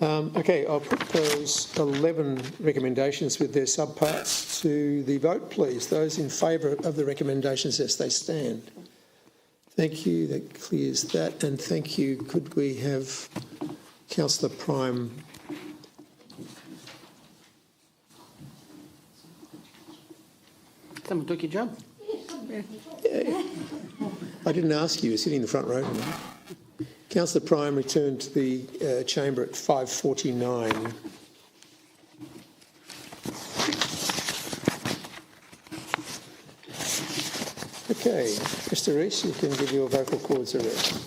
Okay, I'll propose 11 recommendations with their subparts to the vote, please. Those in favour of the recommendations as they stand. Thank you, that clears that. And thank you. Could we have Councillor Prime? Someone took your job. I didn't ask you, you're sitting in the front row. Councillor Prime returned to the chamber at 5:49. Okay, Mr Rees, you can give your vocal cords a rest.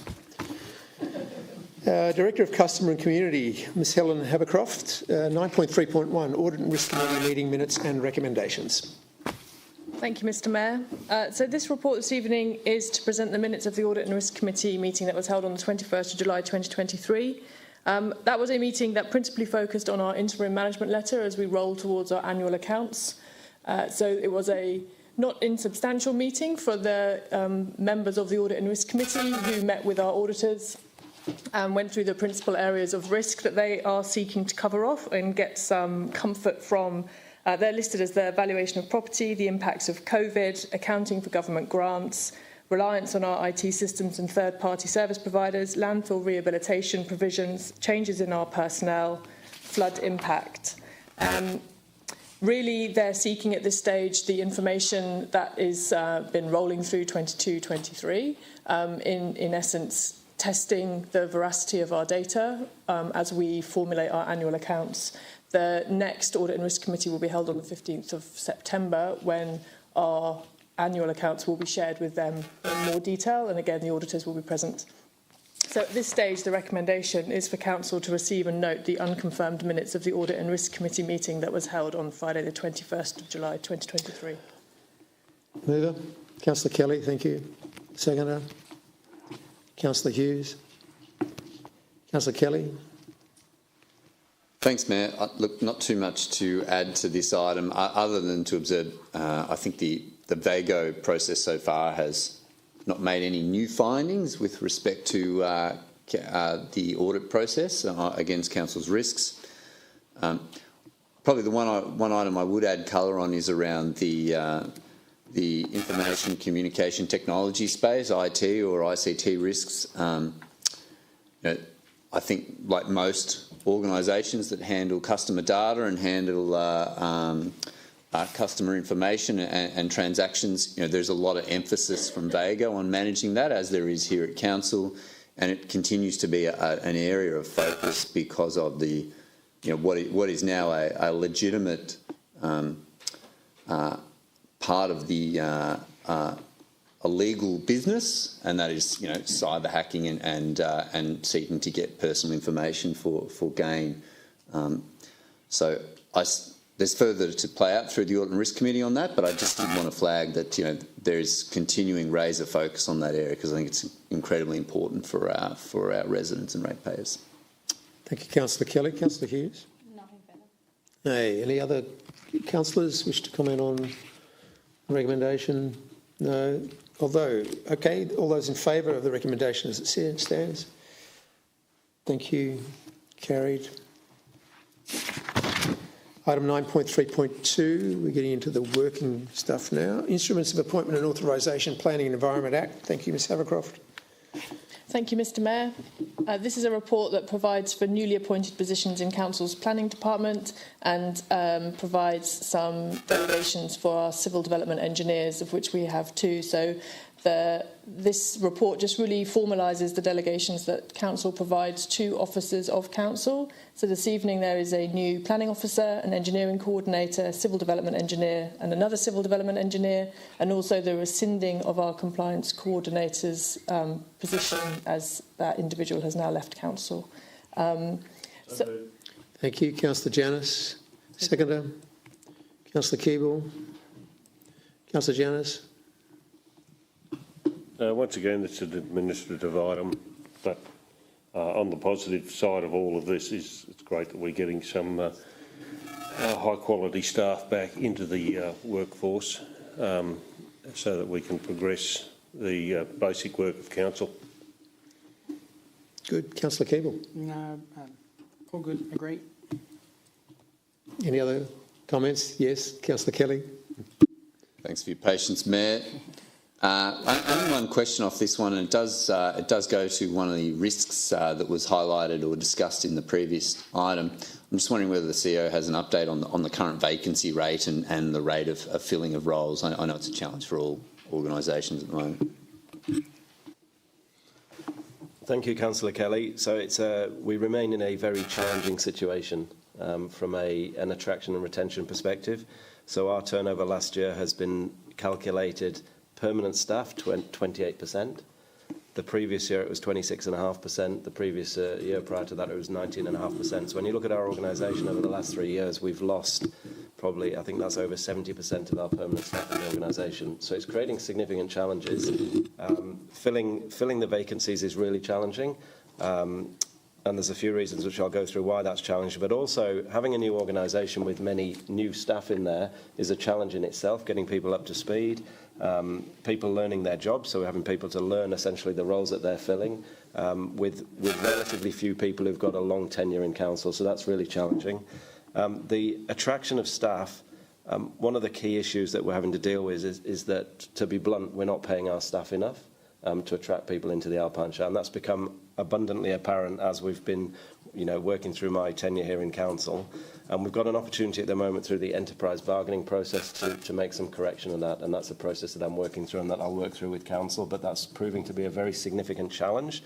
Director of Customer and Community, Ms Helen Havercroft, 9.3.1, Audit and Risk Committee meeting minutes and recommendations. Thank you, Mr Mayor. So this report this evening is to present the minutes of the Audit and Risk Committee meeting that was held on the 21st of July 2023. That was a meeting that principally focused on our interim management letter as we roll towards our annual accounts. So it was a not insubstantial meeting for the members of the Audit and Risk Committee who met with our auditors and went through the principal areas of risk that they are seeking to cover off and get some comfort from. They're listed as the valuation of property, the impacts of COVID, accounting for government grants, reliance on our IT systems and third-party service providers, landfill rehabilitation provisions, changes in our personnel, flood impact. Really, they're seeking at this stage the information that is been rolling through 22-23, in essence, testing the veracity of our data as we formulate our annual accounts. The next Audit and Risk Committee will be held on the 15th of September when our annual accounts will be shared with them in more detail, and again the auditors will be present. So at this stage the recommendation is for Council to receive and note the unconfirmed minutes of the Audit and Risk Committee meeting that was held on Friday the 21st of July 2023. Mover, Councillor Kelly, thank you. Seconder, Councillor Hughes. Councillor Kelly. Thanks, Mayor. Look, not too much to add to this item other than to observe I think the VAGO process so far has not made any new findings with respect to the audit process against Council's risks. Probably the one item I would add colour on is around the information communication technology space, IT or ICT risks. I think, like most organisations that handle customer data and handle customer information and transactions, there's a lot of emphasis from VAGO on managing that, as there is here at Council, and it continues to be an area of focus because of the, what is now a legitimate part of the a legal business, and that is, cyber hacking and seeking to get personal information for gain. So there's further to play out through the Audit and Risk Committee on that, but I just did want to flag that there is continuing razor focus on that area because I think it's incredibly important for our residents and ratepayers. Thank you, Councillor Kelly. Councillor Hughes. Nothing further. Hey, any other councillors wish to comment on the recommendation? No. Although, okay, all those in favour of the recommendation as it stands? Thank you. Carried. Item 9.3.2, we're getting into the working stuff now. Instruments of Appointment and Authorisation, Planning and Environment Act. Thank you, Ms Havercroft. Thank you, Mr Mayor. This is a report that provides for newly appointed positions in Council's Planning Department and provides some delegations for our civil development engineers, of which we have two. So this report just really formalises the delegations that Council provides to officers of Council. So this evening there is a new planning officer, an engineering coordinator, civil development engineer and another civil development engineer, and also the rescinding of our compliance coordinator's position as that individual has now left Council. Thank you. Councillor Janus. Seconder. Councillor Keeble. Councillor Janus. Once again, it's an administrative item, but on the positive side of all of this is it's great that we're getting some high-quality staff back into the workforce so that we can progress the basic work of Council. Good. Councillor Keeble. No, all good. Agree. Any other comments? Yes. Councillor Kelly. Thanks for your patience, Mayor. Only one question off this one, and it does go to one of the risks that was highlighted or discussed in the previous item. I'm just wondering whether the CEO has an update on the current vacancy rate and the rate of filling of roles. I know it's a challenge for all organisations at the moment. Thank you, Councillor Kelly. So we remain in a very challenging situation from an attraction and retention perspective. So our turnover last year has been calculated permanent staff 28%. The previous year it was 26.5%. The previous year prior to that it was 19.5%. So when you look at our organisation over the last 3 years, we've lost probably, I think that's over 70% of our permanent staff in the organisation. So it's creating significant challenges. Filling the vacancies is really challenging. And there's a few reasons which I'll go through why that's challenging, but also having a new organisation with many new staff in there is a challenge in itself, getting people up to speed, people learning their jobs, so we're having people to learn essentially the roles that they're filling, with relatively few people who've got a long tenure in council, so that's really challenging. The attraction of staff, one of the key issues that we're having to deal with is that, to be blunt, we're not paying our staff enough to attract people into the Alpine Shire, and that's become abundantly apparent as we've been, working through my tenure here in council. And we've got an opportunity at the moment through the enterprise bargaining process to make some correction on that, and that's a process that I'm working through and that I'll work through with council, but that's proving to be a very significant challenge.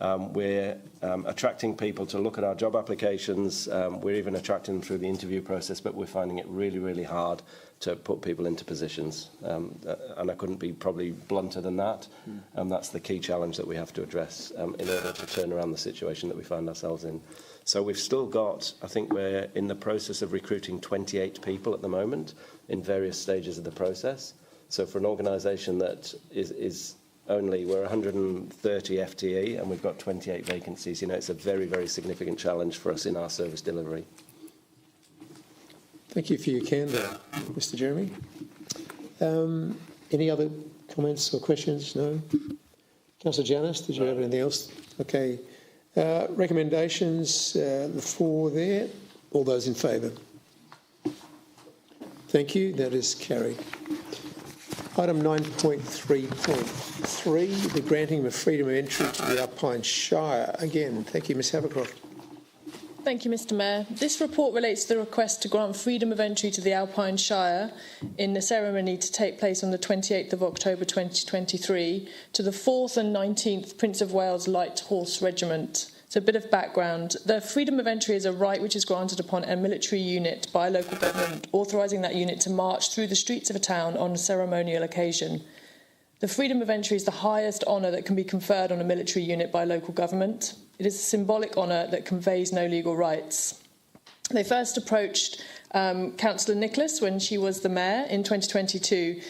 We're attracting people to look at our job applications. We're even attracting them through the interview process, but we're finding it really, really hard to put people into positions. And I couldn't be probably blunter than that. That's the key challenge that we have to address in order to turn around the situation that we find ourselves in. So we've still got, I think we're in the process of recruiting 28 people at the moment in various stages of the process. So for an organisation that is only, we're 130 FTE and we've got 28 vacancies. It's a very, very significant challenge for us in our service delivery. Thank you for your candour, Mr. Jeremy. Any other comments or questions? No? Councillor Janus, did you have anything else? Okay. Recommendations, the 4 there. All those in favour? Thank you. That is carried. Item 9.3.3, the granting of freedom of entry to the Alpine Shire. Again, thank you, Ms Havercroft. Thank you, Mr Mayor. This report relates to the request to grant freedom of entry to the Alpine Shire in the ceremony to take place on the 28th of October 2023 to the 4th and 19th Prince of Wales Light Horse Regiment. So a bit of background. The freedom of entry is a right which is granted upon a military unit by a local government, authorising that unit to march through the streets of a town on a ceremonial occasion. The freedom of entry is the highest honour that can be conferred on a military unit by local government. It is a symbolic honour that conveys no legal rights. They first approached Councillor Nicholas when she was the Mayor in 2022,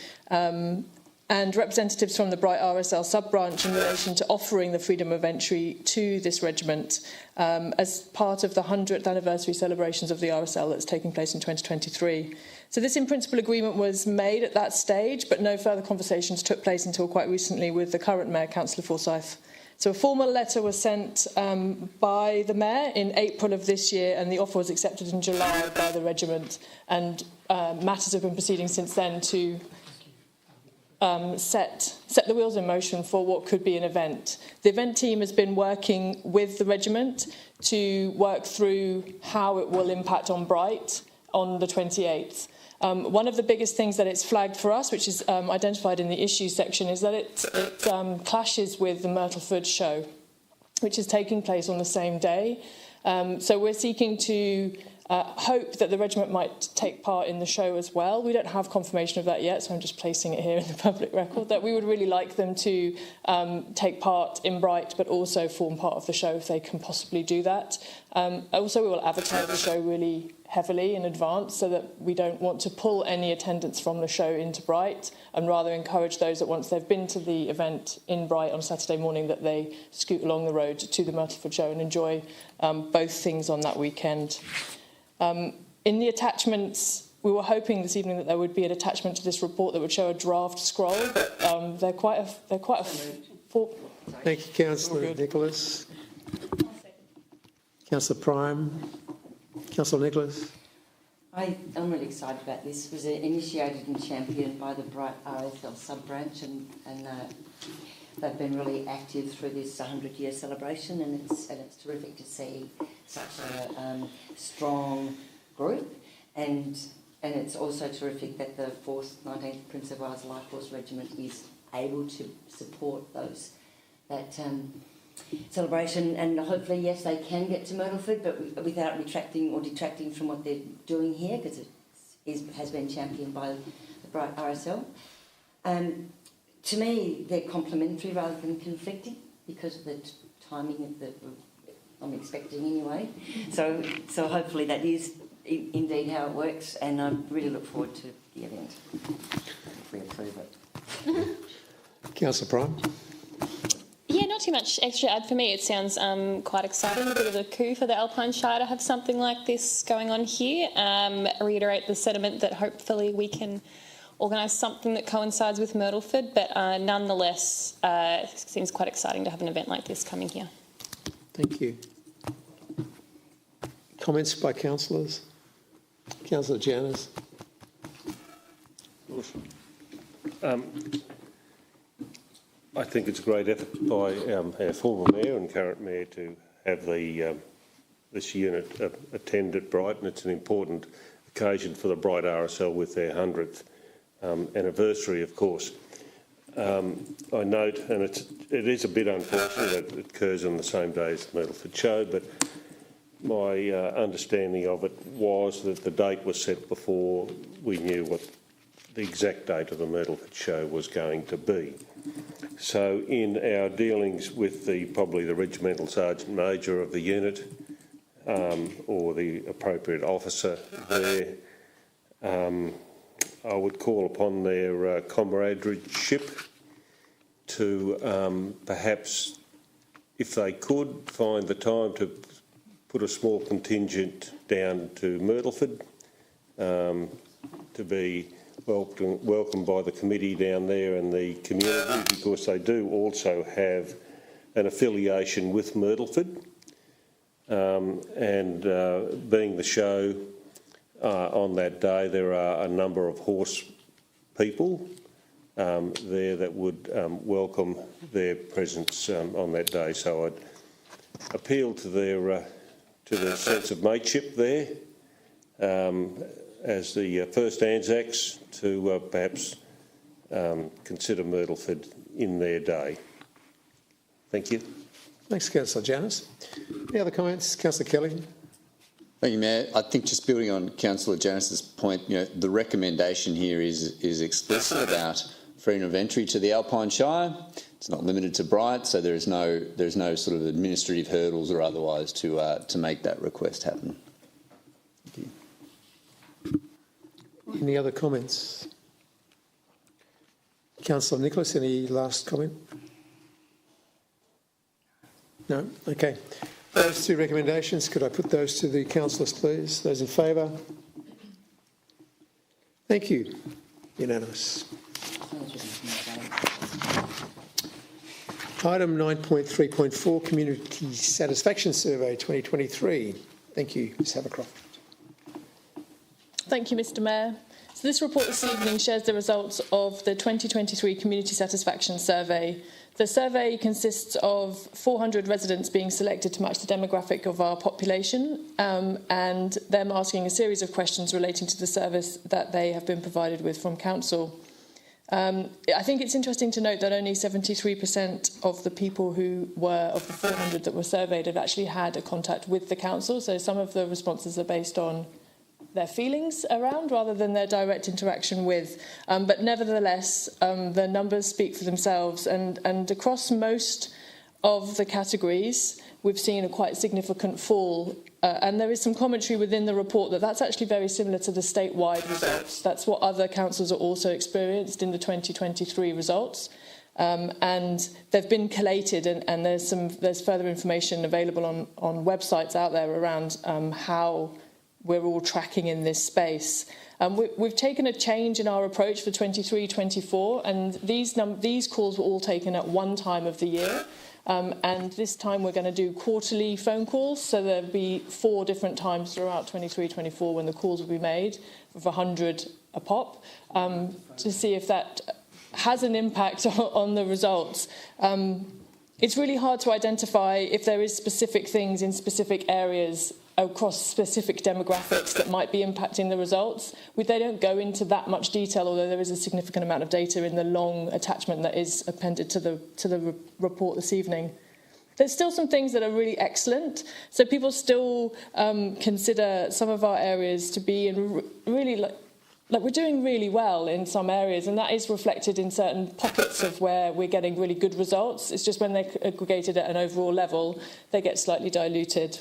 and representatives from the Bright RSL sub-branch in relation to offering the freedom of entry to this regiment as part of the 100th anniversary celebrations of the RSL that's taking place in 2023. So this in-principle agreement was made at that stage, but no further conversations took place until quite recently with the current Mayor, Councillor Forsyth. So a formal letter was sent by the Mayor in April of this year, and the offer was accepted in July by the regiment, and matters have been proceeding since then to set the wheels in motion for what could be an event. The event team has been working with the regiment to work through how it will impact on Bright on the 28th. One of the biggest things that it's flagged for us, which is identified in the issues section, is that it clashes with the Myrtleford show, which is taking place on the same day. So we're seeking to hope that the regiment might take part in the show as well. We don't have confirmation of that yet, so I'm just placing it here in the public record, that we would really like them to take part in Bright, but also form part of the show if they can possibly do that. Also, we will advertise the show really heavily in advance so that we don't want to pull any attendance from the show into Bright, and rather encourage those that once they've been to the event in Bright on Saturday morning that they scoot along the road to the Myrtleford show and enjoy both things on that weekend. In the attachments, we were hoping this evening that there would be an attachment to this report that would show a draft scroll, but they're quite a full. Thank you, Councillor Nicholas. Councillor Prime, Councillor Nicholas. I'm really excited about this. It was initiated and championed by the Bright RSL sub-branch, and they've been really active through this 100-year celebration, and it's terrific to see such a strong group, and it's also terrific that the 4th 19th Prince of Wales Light Horse Regiment is able to support that celebration, and hopefully, yes, they can get to Myrtleford, but without retracting or detracting from what they're doing here, because it has been championed by the Bright RSL. To me, they're complementary rather than conflicting because of the timing of I'm expecting anyway. So hopefully that is indeed how it works, and I really look forward to the event if we approve it. Councillor Prime. Yeah, not too much extra add for me. It sounds quite exciting, a bit of a coup for the Alpine Shire to have something like this going on here. Reiterate the sentiment that hopefully we can organise something that coincides with Myrtleford, but nonetheless, it seems quite exciting to have an event like this coming here. Thank you. Comments by councillors? Councillor Janus. I think it's a great effort by our former mayor and current mayor to have this unit attend at Brighton. It's an important occasion for the Bright RSL with their 100th anniversary, of course. I note, and it is a bit unfortunate that it occurs on the same day as the Myrtleford show, but my understanding of it was that the date was set before we knew what the exact date of the Myrtleford show was going to be. So in our dealings with probably the regimental sergeant major of the unit or the appropriate officer there, I would call upon their comradeship to perhaps, if they could, find the time to put a small contingent down to Myrtleford to be welcomed by the committee down there and the community, because they do also have an affiliation with Myrtleford. And being the show on that day, there are a number of horse people there that would welcome their presence on that day. So I'd appeal to their sense of mateship there as the first Anzacs to perhaps consider Myrtleford in their day. Thank you. Thanks, Councillor Janus. Any other comments? Councillor Kelly. Thank you, Mayor. I think just building on Councillor Janus's point, the recommendation here is explicit about freedom of entry to the Alpine Shire. It's not limited to Bright, so there's no sort of administrative hurdles or otherwise to make that request happen. Thank you. Any other comments? Councillor Nicholas, any last comment? No? Okay. Those two recommendations, could I put those to the councillors, please? Those in favour? Thank you. Unanimous. Item 9.3.4, Community Satisfaction Survey 2023. Thank you, Ms Havercroft. Thank you, Mr Mayor. So this report this evening shares the results of the 2023 Community Satisfaction Survey. The survey consists of 400 residents being selected to match the demographic of our population and them asking a series of questions relating to the service that they have been provided with from council. I think it's interesting to note that only 73% of the people who were, of the 400 that were surveyed, have actually had a contact with the council. So some of the responses are based on their feelings around rather than their direct interaction with. But nevertheless, the numbers speak for themselves. And across most of the categories, we've seen a quite significant fall. And there is some commentary within the report that that's actually very similar to the statewide results. That's what other councils are also experienced in the 2023 results. And they've been collated, and there's further information available on websites out there around how we're all tracking in this space. We've taken a change in our approach for 23-24, and these calls were all taken at one time of the year. And this time we're going to do quarterly phone calls. So there'll be 4 different times throughout 23-24 when the calls will be made of 100 a pop to see if that has an impact on the results. It's really hard to identify if there is specific things in specific areas across specific demographics that might be impacting the results. They don't go into that much detail, although there is a significant amount of data in the long attachment that is appended to the report this evening. There's still some things that are really excellent. So people still consider some of our areas to be in really like we're doing really well in some areas, and that is reflected in certain pockets of where we're getting really good results. It's just when they're aggregated at an overall level, they get slightly diluted.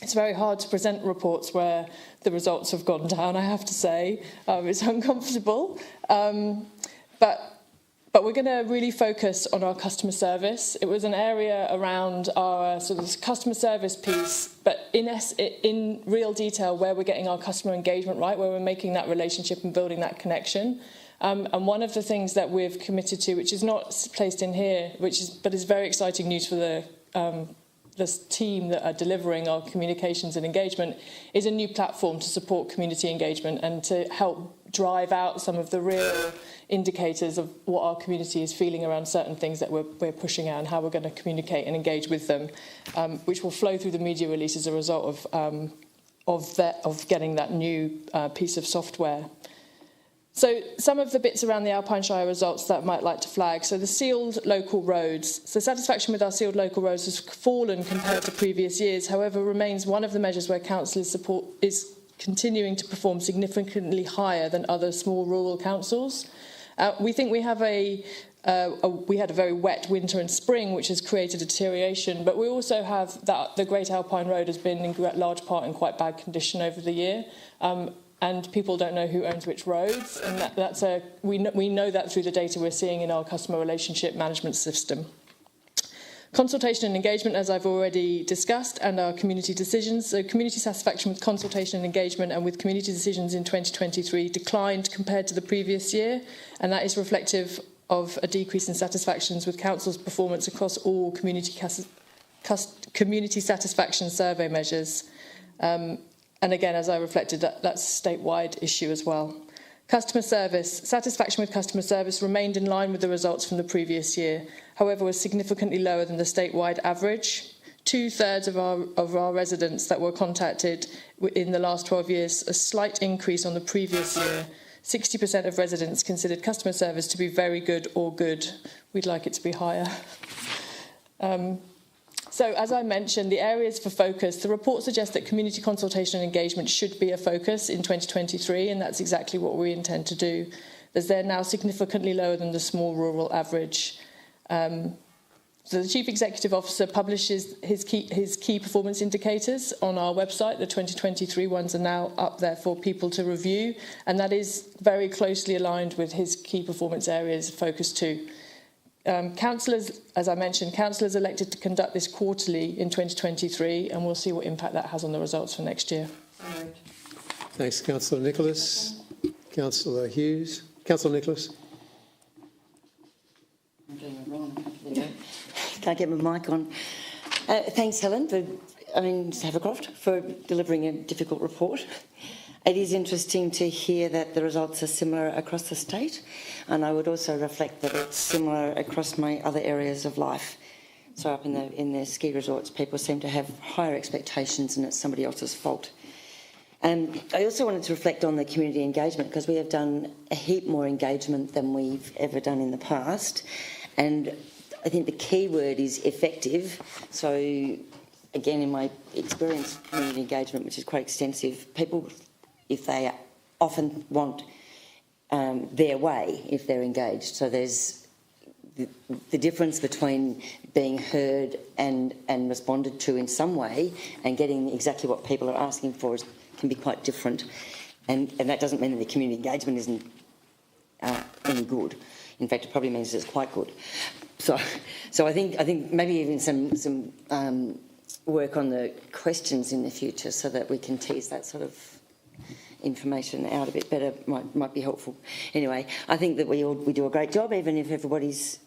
It's very hard to present reports where the results have gone down, I have to say. It's uncomfortable. But we're going to really focus on our customer service. It was an area around our sort of customer service piece, but in real detail where we're getting our customer engagement right, where we're making that relationship and building that connection. And one of the things that we've committed to, which is not placed in here, but is very exciting news for this team that are delivering our communications and engagement, is a new platform to support community engagement and to help drive out some of the real indicators of what our community is feeling around certain things that we're pushing out and how we're going to communicate and engage with them, which will flow through the media release as a result of getting that new piece of software. So some of the bits around the Alpine Shire results that I might like to flag. So the sealed local roads. So satisfaction with our sealed local roads has fallen compared to previous years, however, remains one of the measures where councillors' support is continuing to perform significantly higher than other small rural councils. We think we have we had a very wet winter and spring, which has created a deterioration, but we also have that the Great Alpine Road has been in large part in quite bad condition over the year. And people don't know who owns which roads, and we know that through the data we're seeing in our customer relationship management system. Consultation and engagement, as I've already discussed, and our community decisions. So community satisfaction with consultation and engagement and with community decisions in 2023 declined compared to the previous year, and that is reflective of a decrease in satisfactions with council's performance across all community satisfaction survey measures. And again, as I reflected, that's a statewide issue as well. Customer service. Satisfaction with customer service remained in line with the results from the previous year, however was significantly lower than the statewide average. 2/3 of our residents that were contacted in the last 12 years, a slight increase on the previous year. 60% of residents considered customer service to be very good or good. We'd like it to be higher. So, as I mentioned, the areas for focus, the report suggests that community consultation and engagement should be a focus in 2023, and that's exactly what we intend to do, as they're now significantly lower than the small rural average. So the Chief Executive Officer publishes his key performance indicators on our website. The 2023 ones are now up there for people to review, and that is very closely aligned with his key performance areas focus too. Councillors, as I mentioned, councillors elected to conduct this quarterly in 2023, and we'll see what impact that has on the results for next year. Thanks, Councillor Nicholas. Councillor Hughes. Councillor Nicholas. I'm doing it wrong. There you go. Can't get my mic on. Thanks, Helen, Havercroft, for delivering a difficult report. It is interesting to hear that the results are similar across the state, and I would also reflect that it's similar across my other areas of life. So up in the ski resorts, people seem to have higher expectations, and it's somebody else's fault. I also wanted to reflect on the community engagement, because we have done a heap more engagement than we've ever done in the past, and I think the key word is effective. So again, in my experience, community engagement, which is quite extensive, people, if they often want their way, if they're engaged. So there's the difference between being heard and responded to in some way and getting exactly what people are asking for can be quite different. And that doesn't mean that the community engagement isn't any good. In fact, it probably means it's quite good. So I think maybe even some work on the questions in the future, so that we can tease that sort of information out a bit better might be helpful. Anyway, I think that we do a great job, even if everybody's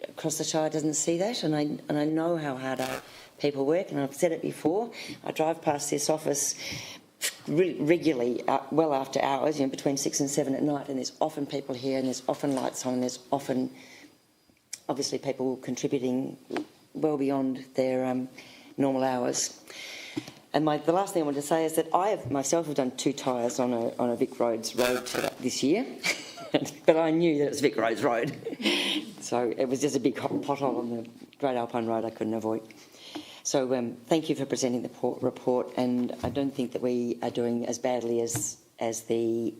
across the Shire doesn't see that, and I know how hard our people work, and I've said it before. I drive past this office regularly, well after hours, between 6 and 7 at night, and there's often people here, and there's often lights on, and there's often, obviously, people contributing well beyond their normal hours. And the last thing I want to say is that I myself have done 2 tyres on a Vic Roads road this year, but I knew that it was Vic Roads Road. So it was just a big pothole on the Great Alpine Road I couldn't avoid. So thank you for presenting the report, and I don't think that we are doing as badly as the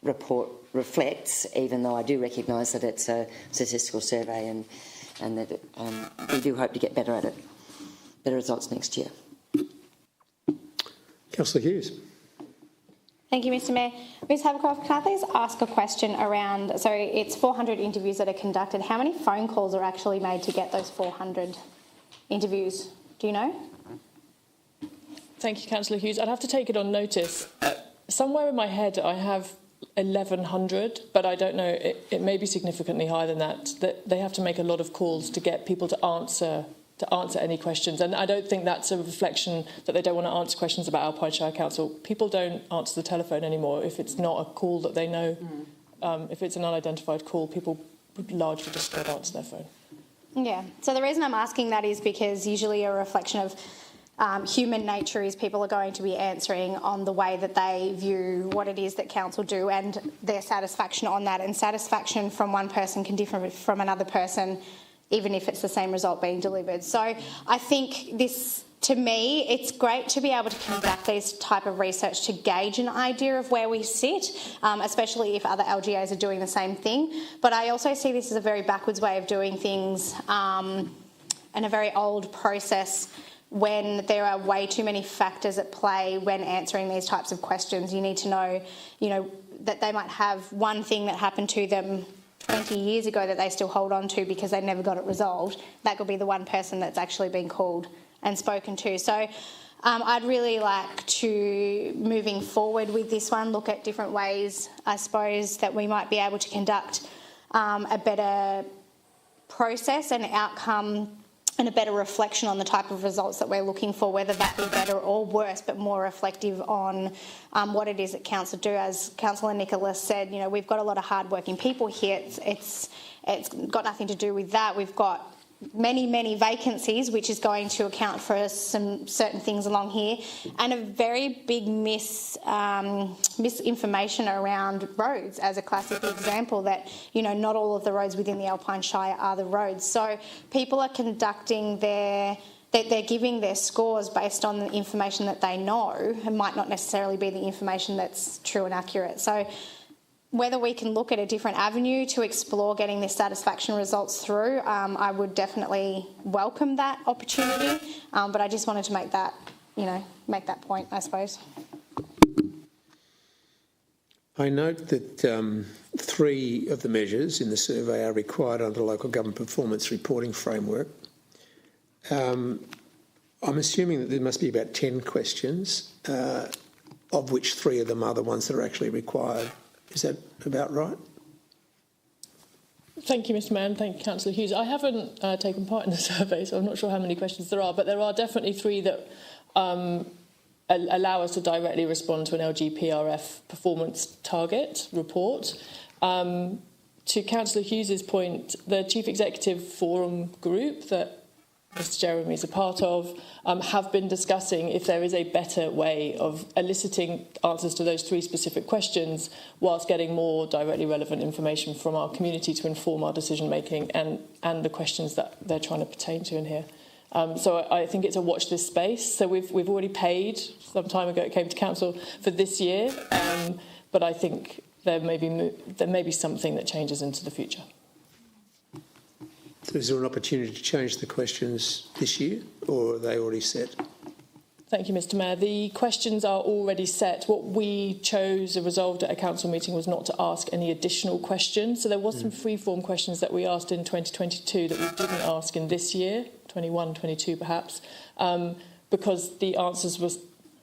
report reflects, even though I do recognise that it's a statistical survey and that we do hope to get better at it, better results next year. Councillor Hughes. Thank you, Mr Mayor. Ms Havercroft, can I please ask a question around, so it's 400 interviews that are conducted. How many phone calls are actually made to get those 400 interviews? Do you know? Thank you, Councillor Hughes. I'd have to take it on notice. Somewhere in my head I have 1,100, but I don't know. It may be significantly higher than that. They have to make a lot of calls to get people to answer any questions. And I don't think that's a reflection that they don't want to answer questions about Alpine Shire Council. People don't answer the telephone anymore if it's not a call that they know. If it's an unidentified call, people would largely just don't answer their phone. Yeah. So the reason I'm asking that is because usually a reflection of human nature is people are going to be answering on the way that they view what it is that council do and their satisfaction on that. And satisfaction from one person can differ from another person, even if it's the same result being delivered. So I think to me, it's great to be able to conduct these type of research to gauge an idea of where we sit, especially if other LGAs are doing the same thing. But I also see this as a very backwards way of doing things and a very old process when there are way too many factors at play when answering these types of questions. You need to know, that they might have one thing that happened to them 20 years ago that they still hold on to because they never got it resolved. That could be the one person that's actually been called and spoken to. So I'd really like to, moving forward with this one, look at different ways, I suppose, that we might be able to conduct a better process and outcome and a better reflection on the type of results that we're looking for, whether that be better or worse, but more reflective on what it is that council do. As Councillor Nicholas said, we've got a lot of hard-working people here. It's got nothing to do with that. We've got many vacancies, which is going to account for some certain things along here, and a very big misinformation around roads as a classic example that, not all of the roads within the Alpine Shire are the roads. So people are conducting they're giving their scores based on the information that they know and might not necessarily be the information that's true and accurate. So whether we can look at a different avenue to explore getting this satisfaction results through, I would definitely welcome that opportunity. But I just wanted to make that point, I suppose. I note that 3 of the measures in the survey are required under the Local Government Performance Reporting Framework. I'm assuming that there must be about 10 questions, of which 3 of them are the ones that are actually required. Is that about right? Thank you, Mr Mayor, and thank you, Councillor Hughes. I haven't taken part in the survey, so I'm not sure how many questions there are, but there are definitely 3 that allow us to directly respond to an LGPRF performance target report. To Councillor Hughes's point, the Chief Executive Forum group that Mr Jeremy is a part of, have been discussing if there is a better way of eliciting answers to those 3 specific questions whilst getting more directly relevant information from our community to inform our decision making and the questions that they're trying to pertain to in here. So I think it's a watch this space. So we've already paid some time ago, it came to council for this year, but I think there may be something that changes into the future. So is there an opportunity to change the questions this year, or are they already set? Thank you, Mr Mayor. The questions are already set. What we chose and resolved at a council meeting was not to ask any additional questions. So there was some free-form questions that we asked in 2022 that we didn't ask in this year, 21, 22 perhaps, because the answers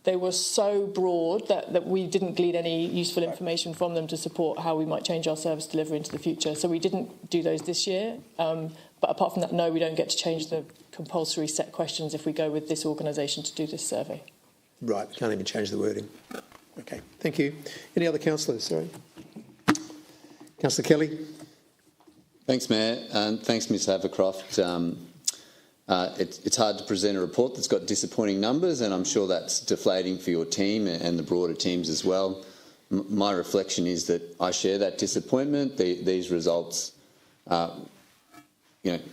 they were so broad that we didn't glean any useful information from them to support how we might change our service delivery into the future. So we didn't do those this year. But apart from that, no, we don't get to change the compulsory set questions if we go with this organisation to do this survey. Right, can't even change the wording. Okay, thank you. Any other councillors? Sorry. Councillor Kelly. Thanks, Mayor, and thanks, Ms Havercroft. It's hard to present a report that's got disappointing numbers, and I'm sure that's deflating for your team and the broader teams as well. My reflection is that I share that disappointment. These results,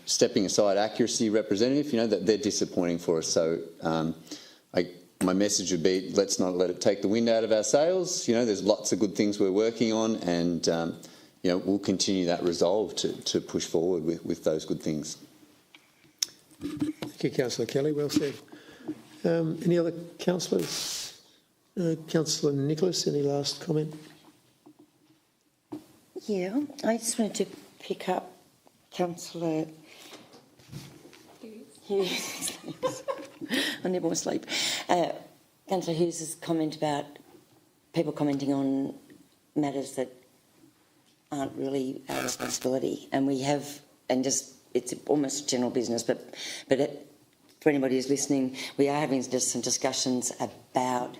stepping aside accuracy, representative, that they're disappointing for us. So my message would be, let's not let it take the wind out of our sails. There's lots of good things we're working on, and we'll continue that resolve to push forward with those good things. Thank you, Councillor Kelly. Well said. Any other councillors? Councillor Nicholas, any last comment? Yeah, I just wanted to pick up Councillor Hughes. I never want to sleep. Councillor Hughes' comment about people commenting on matters that aren't really our responsibility, and we have, and just it's almost general business, but for anybody who's listening, we are having just some discussions about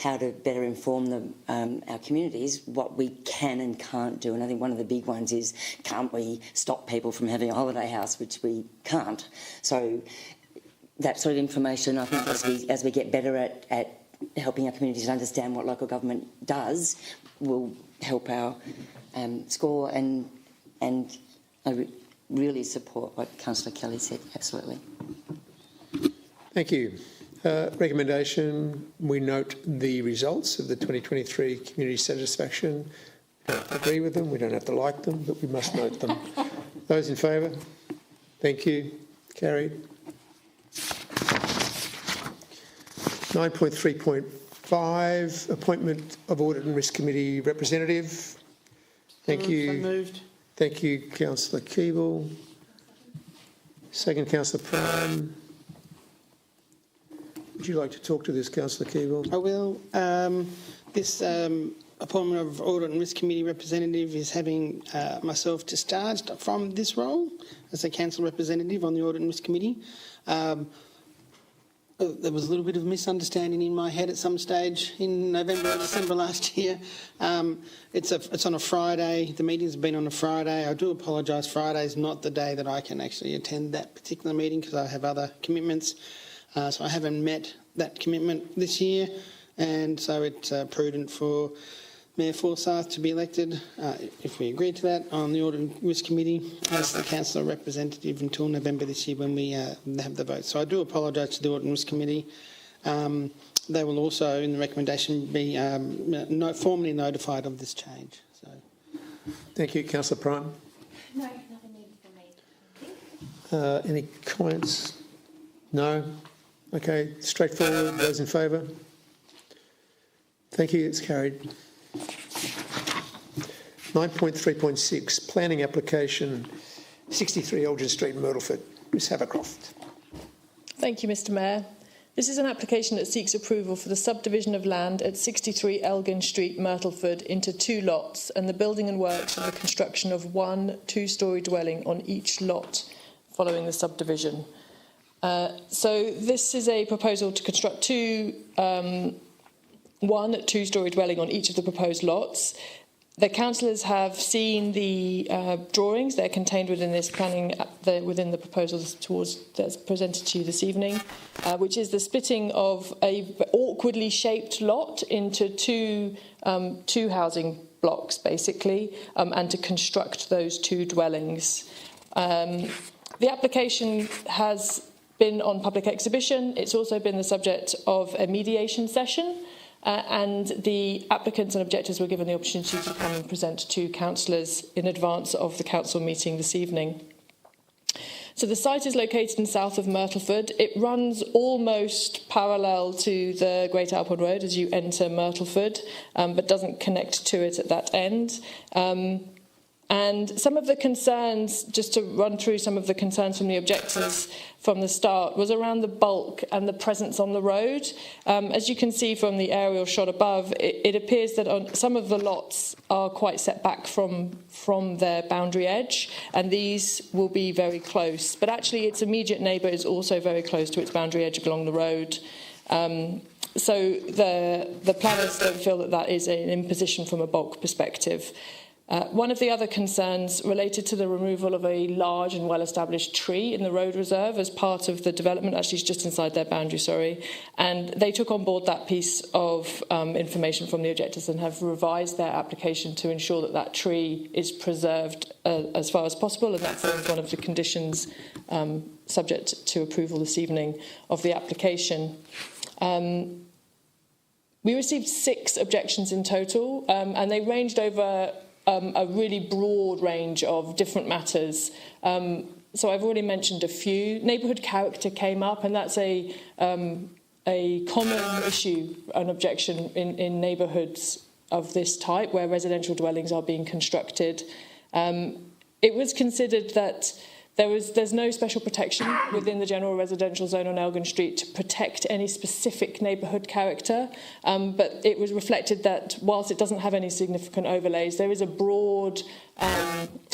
how to better inform our communities, what we can and can't do. And I think one of the big ones is, can't we stop people from having a holiday house, which we can't. So that sort of information, I think, as we get better at helping our communities understand what local government does, will help our score. And I really support what Councillor Kelly said, absolutely. Thank you. Recommendation, we note the results of the 2023 community satisfaction. We don't agree with them, we don't have to like them, but we must note them. Those in favour? Thank you. Carried. 9.3.5, appointment of Audit and Risk Committee representative. Thank you. So moved. Thank you, Councillor Keeble. Second, Councillor Prime. Would you like to talk to this, Councillor Keeble? I will. This appointment of Audit and Risk Committee representative is having myself discharged from this role as a council representative on the Audit and Risk Committee. There was a little bit of misunderstanding in my head at some stage in November or December last year. It's on a Friday. The meeting's been on a Friday. I do apologise. Friday is not the day that I can actually attend that particular meeting because I have other commitments. So I haven't met that commitment this year, and so it's prudent for Mayor Forsyth to be elected, if we agree to that, on the Audit and Risk Committee as the councillor representative until November this year when we have the vote. So I do apologise to the Audit and Risk Committee. They will also, in the recommendation, be formally notified of this change. So, thank you, Councillor Prime. No, nothing needed from me. Any comments? No? Okay, straightforward. Those in favour? Thank you, it's carried. 9.3.6, planning application 63 Elgin Street, Myrtleford. Ms Havercroft. Thank you, Mr Mayor. This is an application that seeks approval for the subdivision of land at 63 Elgin Street, Myrtleford, into 2 lots and the building and works for the construction of 1 2-storey dwelling on each lot following the subdivision. So this is a proposal to construct 1 2-storey dwelling on each of the proposed lots. The councillors have seen the drawings. They're contained within this planning, within the proposals that's presented to you this evening, which is the splitting of a awkwardly shaped lot into two housing blocks, basically, and to construct those 2 dwellings. The application has been on public exhibition. It's also been the subject of a mediation session. And the applicants and objectors were given the opportunity to come and present to councillors in advance of the council meeting this evening. So the site is located in south of Myrtleford. It runs almost parallel to the Great Alpine Road as you enter Myrtleford, but doesn't connect to it at that end. And some of the concerns, just to run through some of the concerns from the objectors from the start, was around the bulk and the presence on the road. As you can see from the aerial shot above, it appears that on some of the lots are quite set back from their boundary edge, and these will be very close. But actually, its immediate neighbour is also very close to its boundary edge along the road. So the planners don't feel that that is an imposition from a bulk perspective. One of the other concerns related to the removal of a large and well-established tree in the road reserve as part of the development, actually it's just inside their boundary, sorry, and they took on board that piece of information from the objectors and have revised their application to ensure that that tree is preserved as far as possible, and that forms one of the conditions subject to approval this evening of the application. We received 6 objections in total, and they ranged over a really broad range of different matters. So I've already mentioned a few. Neighbourhood character came up, and that's a common issue, an objection in neighbourhoods of this type where residential dwellings are being constructed. It was considered that there's no special protection within the general residential zone on Elgin Street to protect any specific neighbourhood character, but it was reflected that whilst it doesn't have any significant overlays, there is a broad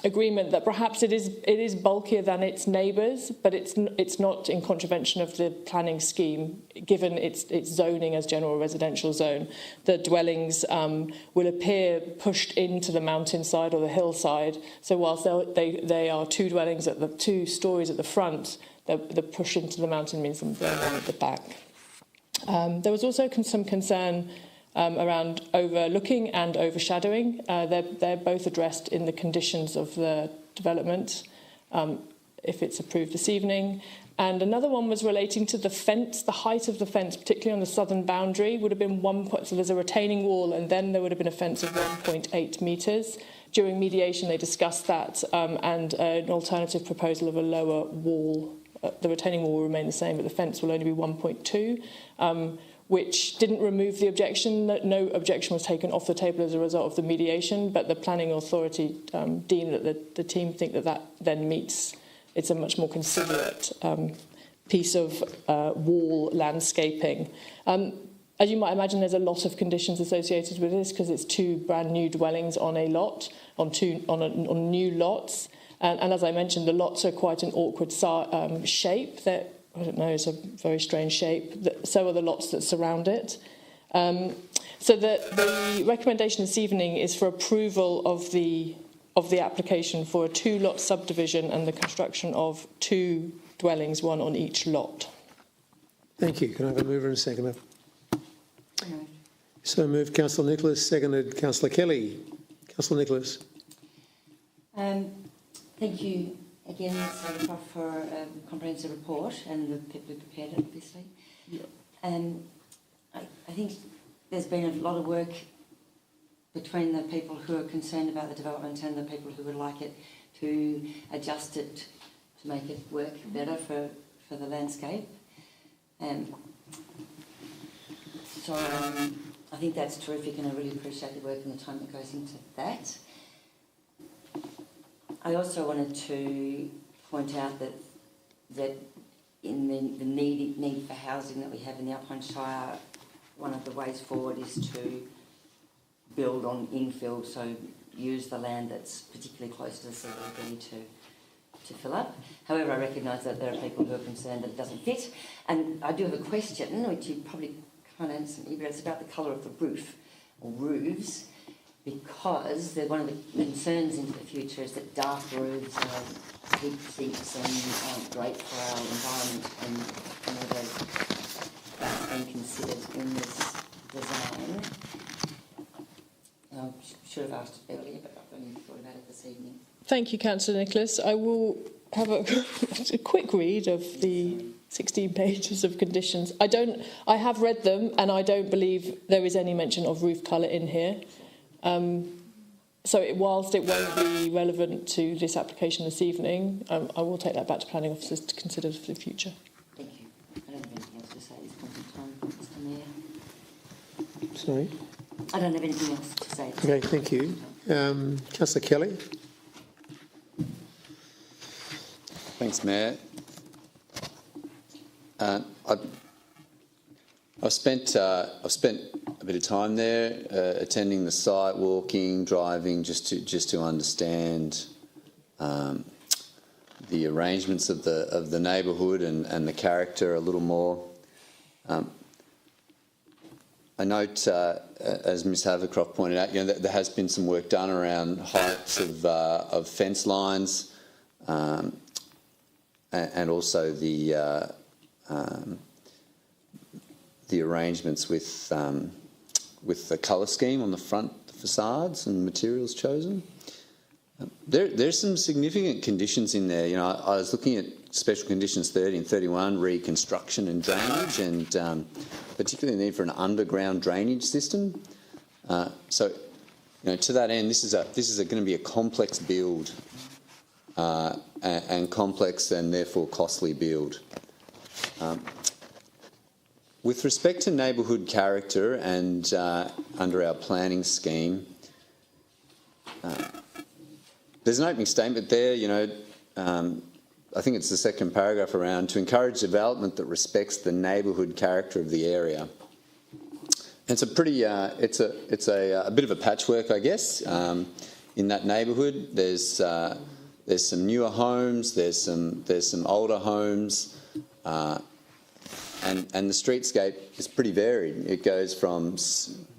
agreement that perhaps it is bulkier than its neighbours, but it's not in contravention of the planning scheme, given its zoning as general residential zone. The dwellings will appear pushed into the mountainside or the hillside, so whilst they are 2 dwellings at the 2 stories at the front, the push into the mountain means they're one at the back. There was also some concern around overlooking and overshadowing. They're both addressed in the conditions of the development, if it's approved this evening. And another one was relating to the fence. The height of the fence, particularly on the southern boundary, would have been so there's a retaining wall, and then there would have been a fence of 1.8 metres. During mediation, they discussed that, and an alternative proposal of a lower wall. The retaining wall will remain the same, but the fence will only be 1.2. Which didn't remove the objection. No objection was taken off the table as a result of the mediation, but the planning authority deemed that the team think that then meets, it's a much more considerate piece of wall landscaping. As you might imagine, there's a lot of conditions associated with this because it's 2 brand new dwellings on a lot, on new lots. And as I mentioned, the lots are quite an awkward shape. I don't know, it's a very strange shape. So are the lots that surround it. So the recommendation this evening is for approval of the application for a 2-lot subdivision and the construction of 2 dwellings, 1 on each lot. Thank you. Can I have a mover and a seconder? So moved, Councillor Nicholas, seconded Councillor Kelly. Councillor Nicholas. Thank you again, Senator Croft, for a comprehensive report and the people who prepared it, obviously. I think there's been a lot of work between the people who are concerned about the development and the people who would like it to adjust it to make it work better for the landscape. So I think that's terrific, and I really appreciate the work and the time that goes into that. I also wanted to point out that in the need for housing that we have in the Upland Shire, one of the ways forward is to build on infill, so use the land that's particularly close to the CBD to fill up. However, I recognise that there are people who are concerned that it doesn't fit. And I do have a question, which you probably can't answer me, but it's about the colour of the roof, or roofs, because one of the concerns into the future is that dark roofs are heat sinks and aren't great for our environment, and whether that's been considered in this design. I should have asked it earlier, but I've only thought about it this evening. Thank you, Councillor Nicholas. I will have a quick read of the 16 pages of conditions. I have read them, and I don't believe there is any mention of roof colour in here. So whilst it won't be relevant to this application this evening, I will take that back to planning officers to consider for the future. Thank you. I don't have anything else to say at this point in time, Mr. Mayor. Sorry? I don't have anything else to say. Okay, thank you. Councillor Kelly. Thanks, Mayor. I've spent a bit of time there, attending the site, walking, driving, just to understand the arrangements of the neighbourhood and the character a little more. I note, as Ms Havercroft pointed out, that there has been some work done around heights of fence lines, and also the arrangements with the colour scheme on the front facades and materials chosen. There's some significant conditions in there. I was looking at special conditions 30 and 31, reconstruction and drainage, and particularly the need for an underground drainage system. So, to that end, this is going to be a complex build, and complex and therefore costly build. With respect to neighbourhood character and under our planning scheme, there's an opening statement there, I think it's the second paragraph around, to encourage development that respects the neighbourhood character of the area. It's a pretty, it's a bit of a patchwork, I guess, in that neighbourhood. There's some newer homes, there's some older homes, and the streetscape is pretty varied. It goes from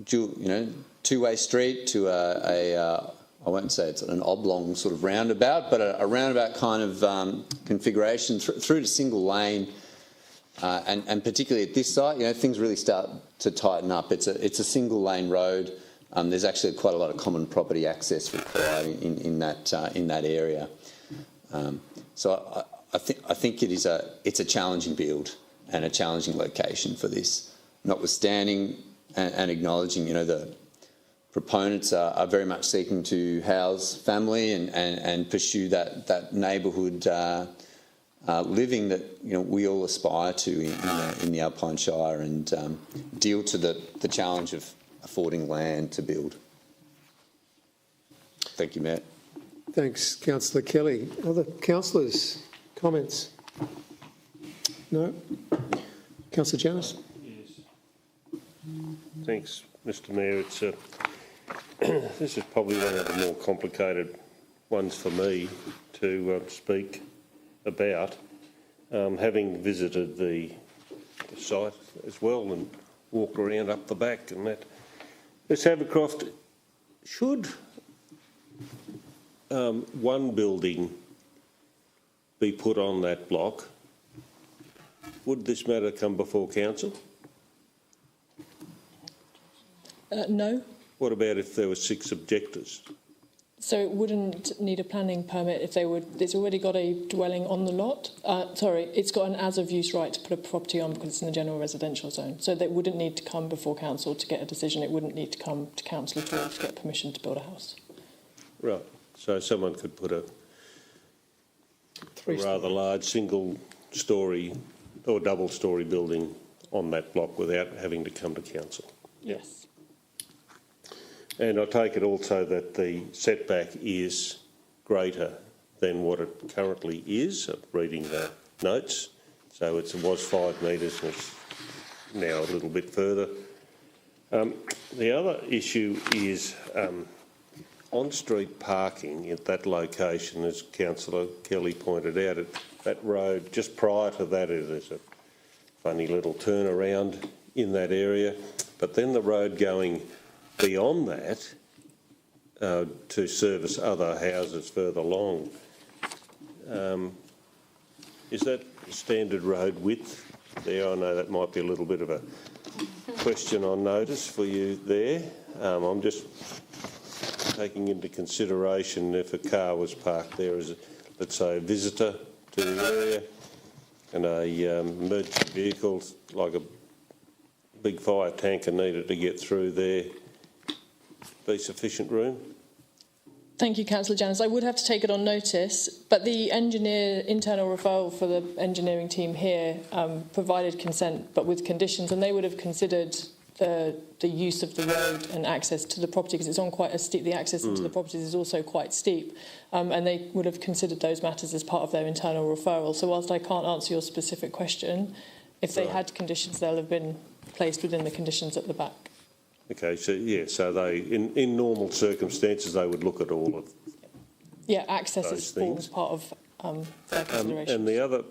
two-way street to I won't say it's an oblong sort of roundabout, but a roundabout kind of configuration through to single lane, and particularly at this site, things really start to tighten up. It's a single lane road. There's actually quite a lot of common property access required in that area. So I think it's a challenging build and a challenging location for this, notwithstanding and acknowledging, the proponents are very much seeking to house family and pursue that neighbourhood living that we all aspire to in the Alpine Shire, and deal to the challenge of affording land to build. Thank you, Matt. Thanks, Councillor Kelly. Other councillors, comments? No? Councillor Janus? Yes. Thanks, Mr Mayor. This is probably one of the more complicated ones for me to speak about, having visited the site as well and walked around up the back and that. Ms Havercroft, should one building be put on that block, would this matter come before council? No. What about if there were 6 objectors? So it wouldn't need a planning permit if it's already got a dwelling on the lot. It's got an as-of-use right to put a property on because it's in the general residential zone. So they wouldn't need to come before council to get a decision. It wouldn't need to come to council at all to get permission to build a house. Right. So someone could put a rather large single-storey or double-storey building on that block without having to come to council. Yes. And I take it also that the setback is greater than what it currently is, reading the notes. So it was 5 metres and it's now a little bit further. The other issue is on-street parking at that location, as Councillor Kelly pointed out. That road, just prior to that, there's a funny little turnaround in that area. But then the road going beyond that to service other houses further along, is that standard road width there? I know that might be a little bit of a question on notice for you there. I'm just taking into consideration if a car was parked there as, let's say, a visitor to the area, and a emergency vehicle like a big fire tanker needed to get through there, be sufficient room? Thank you, Councillor Janus. I would have to take it on notice, but the internal referral for the engineering team here provided consent, but with conditions, and they would have considered the use of the road and access to the property, because it's on quite a steep. The access into the properties is also quite steep, and they would have considered those matters as part of their internal referral. So whilst I can't answer your specific question, if they had conditions, they'll have been placed within the conditions at the back. Okay, so yeah, so they in normal circumstances they would look at all of. Yeah, access Those forms things. part of their consideration. And the other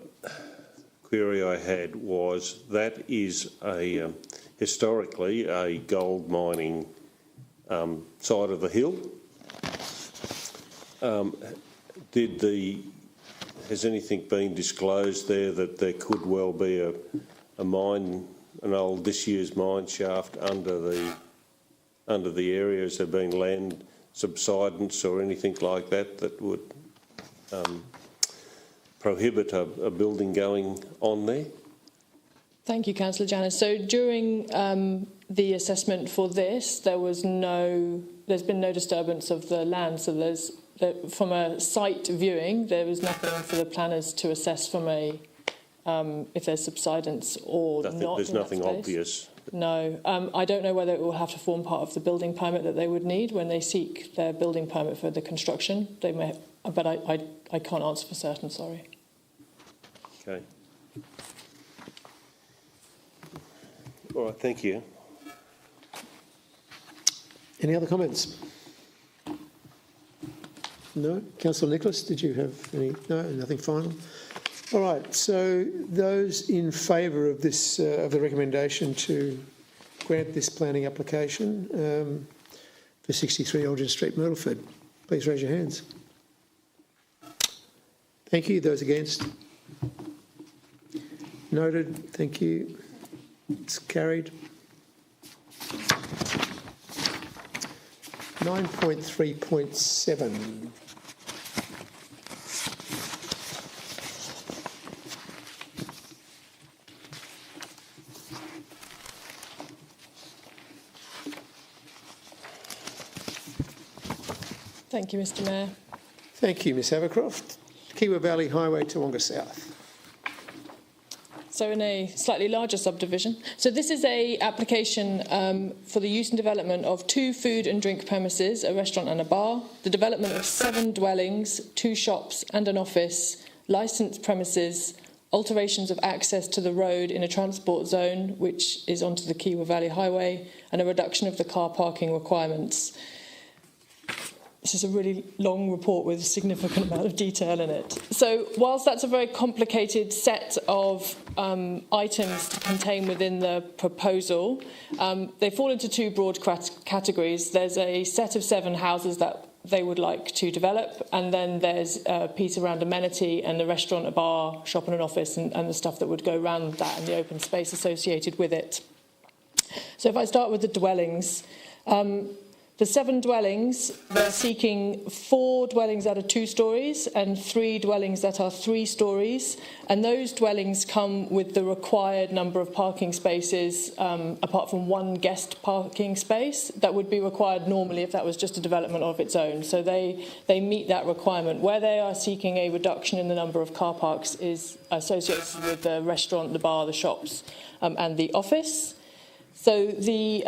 query I had was that is a historically a gold mining side of the hill. Has anything been disclosed there that there could well be a mine, an old disused mine shaft under the area? Has there been land subsidence or anything like that that would prohibit a building going on there? Thank you, Councillor Janis. So during the assessment for this, there's been no disturbance of the land. So from a site viewing, there was nothing for the planners to assess from if there's subsidence or not. There's nothing obvious. No, I don't know whether it will have to form part of the building permit that they would need when they seek their building permit for the construction. They may, but I can't answer for certain. Sorry. Okay. All right, thank you. Any other comments? No? Councillor Nicholas, did you have any? No, nothing final? All right, so those in favour of this, of the recommendation to grant this planning application for 63 Aldrin Street, Myrtleford, please raise your hands. Thank you. Those against? Noted. Thank you. It's carried. 9.3.7. Thank you, Mr. Mayor. Thank you, Ms Abercroft. Kiewa Valley Highway to Wonga South. So in a slightly larger subdivision. So this is a application for the use and development of 2 food and drink premises, a restaurant and a bar, the development of 7 dwellings, 2 shops and an office, licensed premises, alterations of access to the road in a transport zone, which is onto the Kiewa Valley Highway, and a reduction of the car parking requirements. This is a really long report with a significant amount of detail in it. So whilst that's a very complicated set of items to contain within the proposal, they fall into 2 broad categories. There's a set of 7 houses that they would like to develop, and then there's a piece around amenity and the restaurant, a bar, shop and an office, and the stuff that would go around that and the open space associated with it. So if I start with the dwellings, the 7 dwellings, they're seeking 4 dwellings that are 2 stories and 3 dwellings that are 3 stories. And those dwellings come with the required number of parking spaces, apart from 1 guest parking space that would be required normally if that was just a development of its own. So they meet that requirement. Where they are seeking a reduction in the number of car parks is associated with the restaurant, the bar, the shops, and the office. So the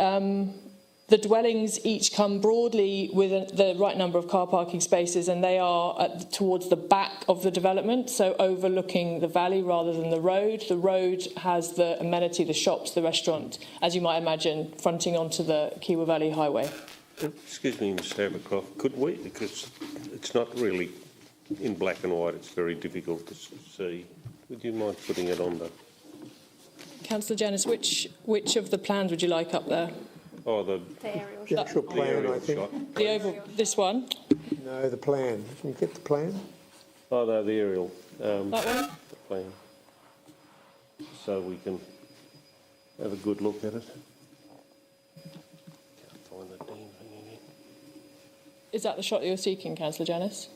dwellings each come broadly with the right number of car parking spaces, and they are towards the back of the development, so overlooking the valley rather than the road. The road has the amenity, the shops, the restaurant, as you might imagine, fronting onto the Kiewa Valley Highway. Excuse me, Ms Abercroft, could we, because it's not really in black and white, it's very difficult to see. Would you mind putting it on the... Councillor Janis, which of the plans would you like up there? Oh, the aerial The actual plan, I think. shot. The oval, this one? No, the plan. Can you get the plan? Oh, no, the aerial. That one? The plan. So we can have a good look at it. Can't find the damn thing again. Is that the shot that you're seeking, Councillor Janis?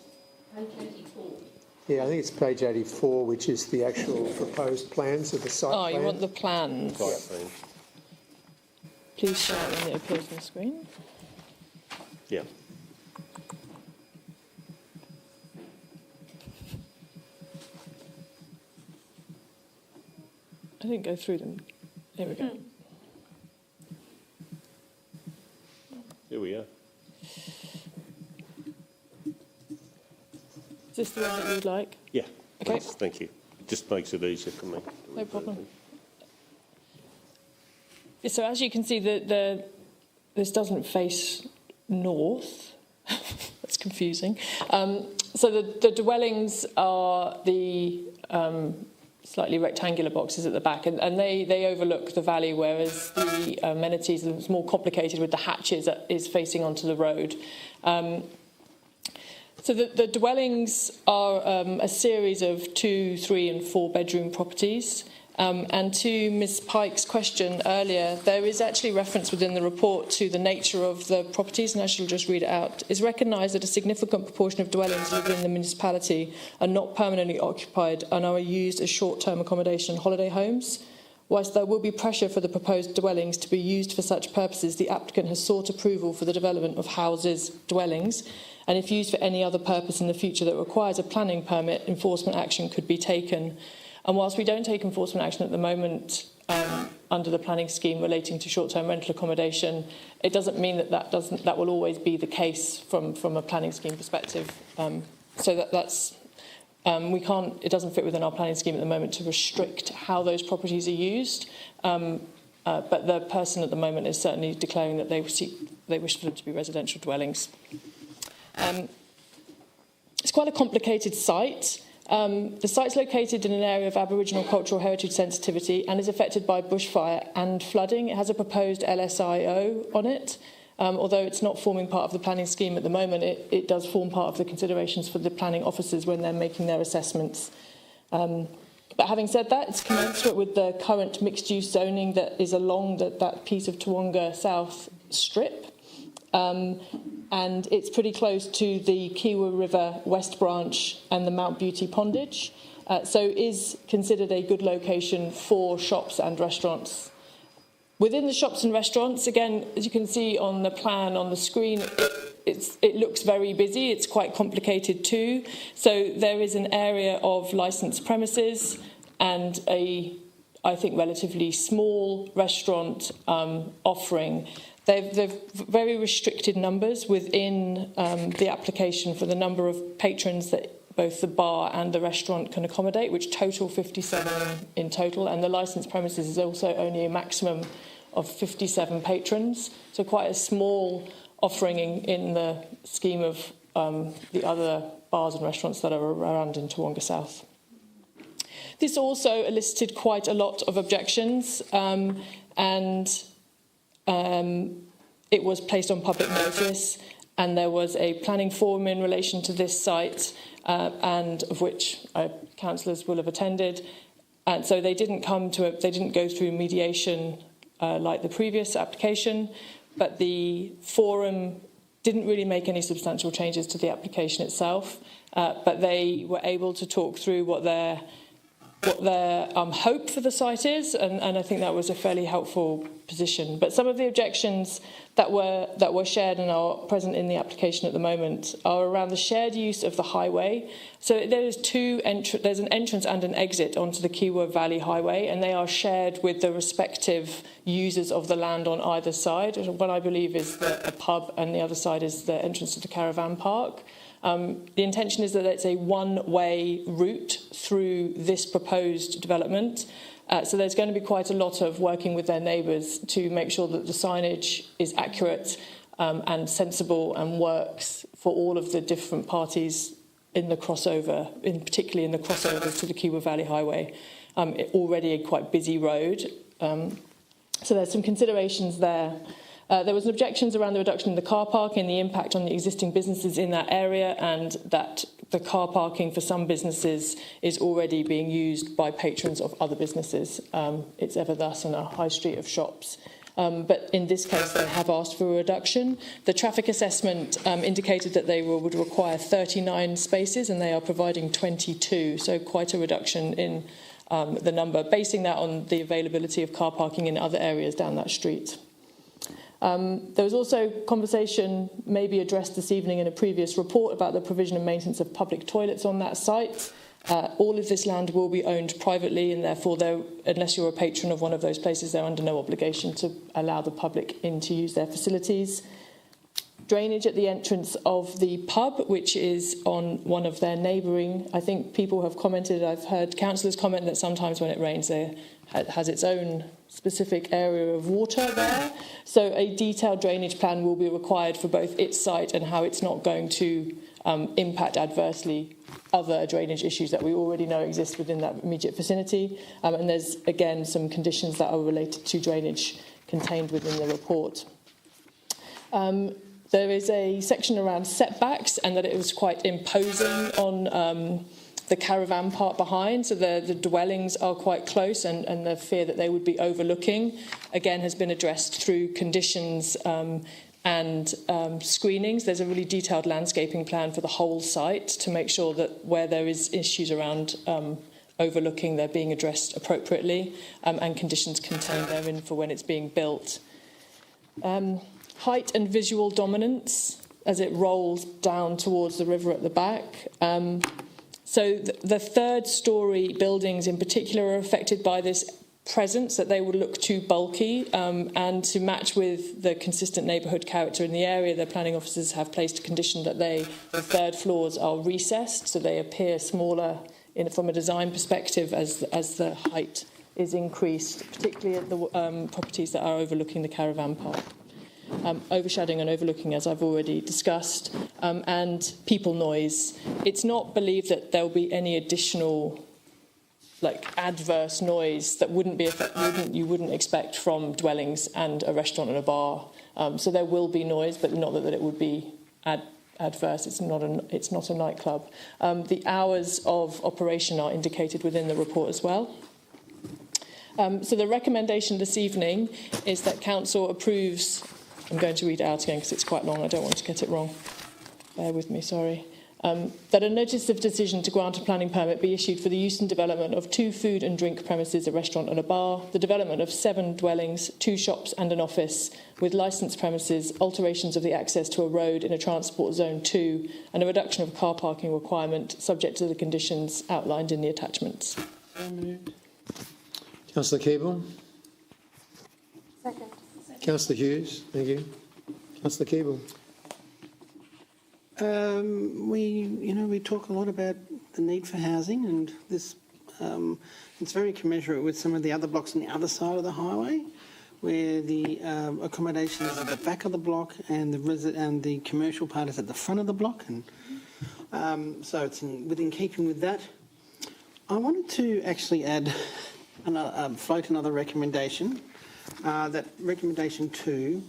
Yeah, I think it's page 84, which is the actual proposed plans of the site Oh, plan. you want the plans. Site plan. Please show it when it appears on the screen. Yeah. I didn't go through them. There we go. Here we are. Is this the one that you would like? Yeah. Okay. Please, thank you. It just makes it easier for me. No problem. So as you can see, this doesn't face north. That's confusing. So the dwellings are the slightly rectangular boxes at the back, and they overlook the valley, whereas the amenities is more complicated with the hatches that is facing onto the road. So the dwellings are a series of 2, 3 and 4 bedroom properties. And to Ms Pike's question earlier, there is actually reference within the report to the nature of the properties, and I shall just read it out. It's recognised that a significant proportion of dwellings within the municipality are not permanently occupied and are used as short-term accommodation and holiday homes. Whilst there will be pressure for the proposed dwellings to be used for such purposes, the applicant has sought approval for the development of houses, dwellings, and if used for any other purpose in the future that requires a planning permit, enforcement action could be taken. And whilst we don't take enforcement action at the moment under the planning scheme relating to short-term rental accommodation, it doesn't mean that will always be the case from a planning scheme perspective. So that's we can't. It doesn't fit within our planning scheme at the moment to restrict how those properties are used. But the person at the moment is certainly declaring that they wish for them to be residential dwellings. It's quite a complicated site. The site's located in an area of Aboriginal cultural heritage sensitivity and is affected by bushfire and flooding. It has a proposed LSIO on it. Although it's not forming part of the planning scheme at the moment, it does form part of the considerations for the planning officers when they're making their assessments. But having said that, it's commensurate with the current mixed-use zoning that is along that piece of Toowoomba South strip. And it's pretty close to the Kiewa River West Branch and the Mount Beauty Pondage, so is considered a good location for shops and restaurants. Within the shops and restaurants, again, as you can see on the plan on the screen, it looks very busy. It's quite complicated too. So there is an area of licensed premises and I think, relatively small restaurant offering. They've very restricted numbers within the application for the number of patrons that both the bar and the restaurant can accommodate, which total 57 in total, and the licensed premises is also only a maximum of 57 patrons, so quite a small offering in the scheme of the other bars and restaurants that are around in Toowoomba South. This also elicited quite a lot of objections, and it was placed on public notice, and there was a planning forum in relation to this site, and of which councillors will have attended. And so they didn't go through mediation like the previous application, but the forum didn't really make any substantial changes to the application itself. But they were able to talk through what their hope for the site is, and I think that was a fairly helpful position. But some of the objections that were shared and are present in the application at the moment are around the shared use of the highway. So there's an entrance and an exit onto the Kiewa Valley Highway, and they are shared with the respective users of the land on either side. One, I believe, is a pub, and the other side is the entrance to the caravan park. The intention is that it's a one-way route through this proposed development. So there's going to be quite a lot of working with their neighbours to make sure that the signage is accurate and sensible and works for all of the different parties in the crossover, particularly in the crossover to the Kiewa Valley Highway. Already a quite busy road. So there's some considerations there. There was objections around the reduction in the car park and the impact on the existing businesses in that area, and that the car parking for some businesses is already being used by patrons of other businesses. It's ever thus in a high street of shops. But in this case, they have asked for a reduction. The traffic assessment indicated that they would require 39 spaces, and they are providing 22, so quite a reduction in the number, basing that on the availability of car parking in other areas down that street. There was also conversation maybe addressed this evening in a previous report about the provision and maintenance of public toilets on that site. All of this land will be owned privately, and therefore, unless you're a patron of one of those places, they're under no obligation to allow the public in to use their facilities. drainage at the entrance of the pub, which is on one of their neighbouring. I think people have commented, I've heard councillors comment that sometimes when it rains there has its own specific area of water there. So a detailed drainage plan will be required for both its site and how it's not going to impact adversely other drainage issues that we already know exist within that immediate vicinity. And there's, again, some conditions that are related to drainage contained within the report. There is a section around setbacks and that it was quite imposing on the caravan park behind, so the dwellings are quite close and the fear that they would be overlooking, again, has been addressed through conditions and screenings. There's a really detailed landscaping plan for the whole site to make sure that where there is issues around overlooking, they're being addressed appropriately, and conditions contained therein for when it's being built. Height and visual dominance as it rolls down towards the river at the back. So the third storey buildings in particular are affected by this presence, that they would look too bulky, and to match with the consistent neighbourhood character in the area, the planning officers have placed a condition that the third floors are recessed, so they appear smaller from a design perspective as the height is increased, particularly at the properties that are overlooking the caravan park. Overshadowing and overlooking, as I've already discussed, and people noise. It's not believed that there will be any additional adverse noise that you wouldn't expect from dwellings and a restaurant and a bar. So there will be noise, but not that it would be adverse. It's not a nightclub. The hours of operation are indicated within the report as well. So the recommendation this evening is that Council approves. I'm going to read it out again because it's quite long. I don't want to get it wrong. Bear with me, sorry. That a notice of decision to grant a planning permit be issued for the use and development of 2 food and drink premises, a restaurant and a bar, the development of 7 dwellings, 2 shops and an office, with licensed premises, alterations of the access to a road in a transport zone 2, and a reduction of car parking requirement subject to the conditions outlined in the attachments. Councillor Keeble. Second. Councillor Hughes, thank you. Councillor Keeble. We talk a lot about the need for housing, and this it's very commensurate with some of the other blocks on the other side of the highway, where the accommodation is at the back of the block and the commercial part is at the front of the block, and so it's within keeping with that. I wanted to actually float another recommendation. That recommendation 2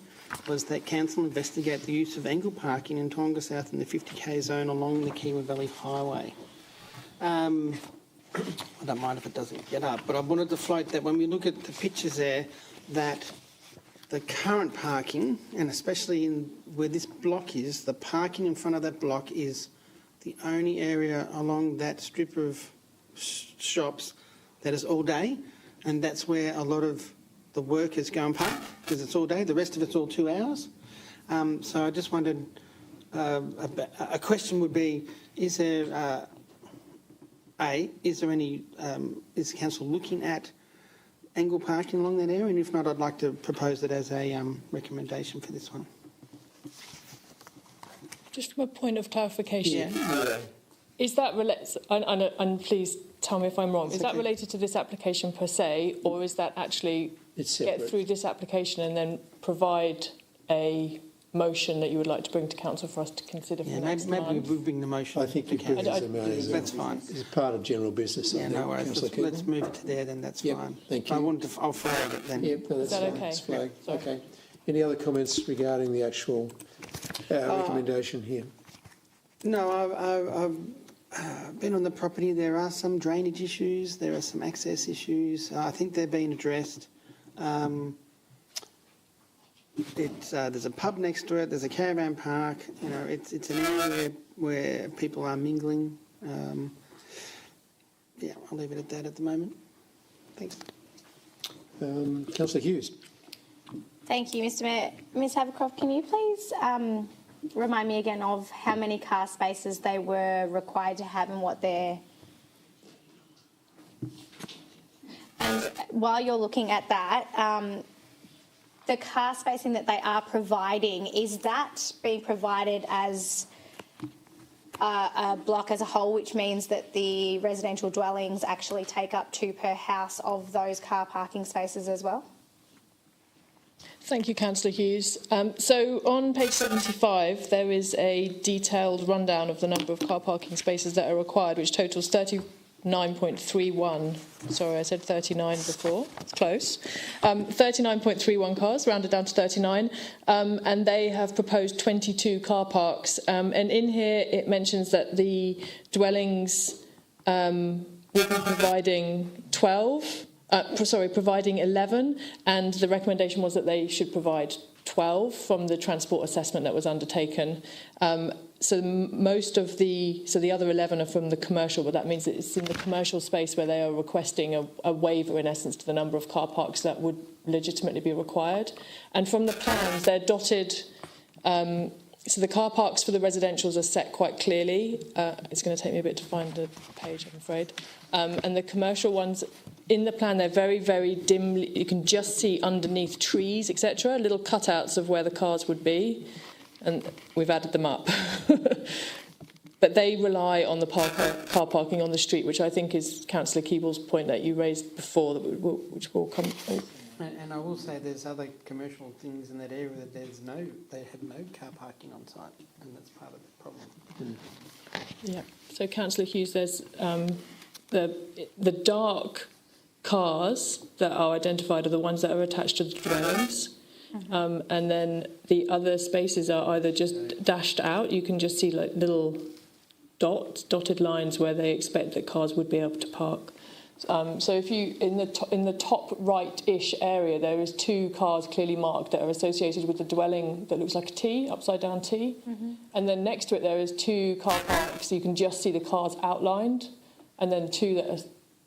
was that Council investigate the use of angle parking in Toowoomba South in the 50k zone along the Kiewa Valley Highway. I don't mind if it doesn't get up, but I wanted to float that when we look at the pictures there, that the current parking, and especially where this block is, the parking in front of that block is the only area along that strip of shops that is all day, and that's where a lot of the workers go and park because it's all day. The rest of it's all 2 hours. So I just wondered, a question would be, is there any, is the council looking at angle parking along that area? And if not, I'd like to propose it as a recommendation for this one. Just from a point of clarification, is that and please tell me if I'm wrong, is that related to this application per se, or is that actually get through this application and then provide a motion that you would like to bring to Council for us to consider for next month? Maybe we'll bring the motion. I think you bring it as a matter. That's fine. It's part of general business. Yeah, no worries. Let's move it to there then, that's fine. Thank you. I'll flag it then. Yep, no, that's Is that fine. okay? It's flagged. Okay. Any other comments regarding the actual recommendation here? No, I've been on the property. There are some drainage issues. There are some access issues. I think they're being addressed. There's a pub next to it. There's a caravan park. It's an area where people are mingling. I'll leave it at that at the moment. Thanks. Councillor Hughes. Thank you, Mr Mayor. Ms Havercroft, can you please remind me again of how many car spaces they were required to have and what they're... And while you're looking at that, the car spacing that they are providing, is that being provided as a block as a whole, which means that the residential dwellings actually take up 2 per house of those car parking spaces as well? Thank you, Councillor Hughes. So on page 75, there is a detailed rundown of the number of car parking spaces that are required, which totals 39.31. Sorry, I said 39 before. It's close. 39.31 cars, rounded down to 39. And they have proposed 22 car parks. And in here, it mentions that the dwellings will be providing 12. Providing 11, and the recommendation was that they should provide 12 from the transport assessment that was undertaken. So the other 11 are from the commercial, but that means that it's in the commercial space where they are requesting a waiver, in essence, to the number of car parks that would legitimately be required. And from the plans, they're dotted. So the car parks for the residentials are set quite clearly. It's going to take me a bit to find the page, I'm afraid. And the commercial ones, in the plan, they're very, very dimly. You can just see underneath trees, etc., little cutouts of where the cars would be. And we've added them up. But they rely on the car parking on the street, which I think is Councillor Keeble's point that you raised before, which will come. And I will say there's other commercial things in that area that they have no car parking on site, and that's part of the problem. Yeah. So, Councillor Hughes, there's the dark cars that are identified are the ones that are attached to the dwellings. And then the other spaces are either just dashed out. You can just see like little dotted lines where they expect that cars would be able to park. So if you in the top right-ish area, there is 2 cars clearly marked that are associated with the dwelling that looks like a T, upside down T. And then next to it there is 2 car parks. You can just see the cars outlined, and then 2 that are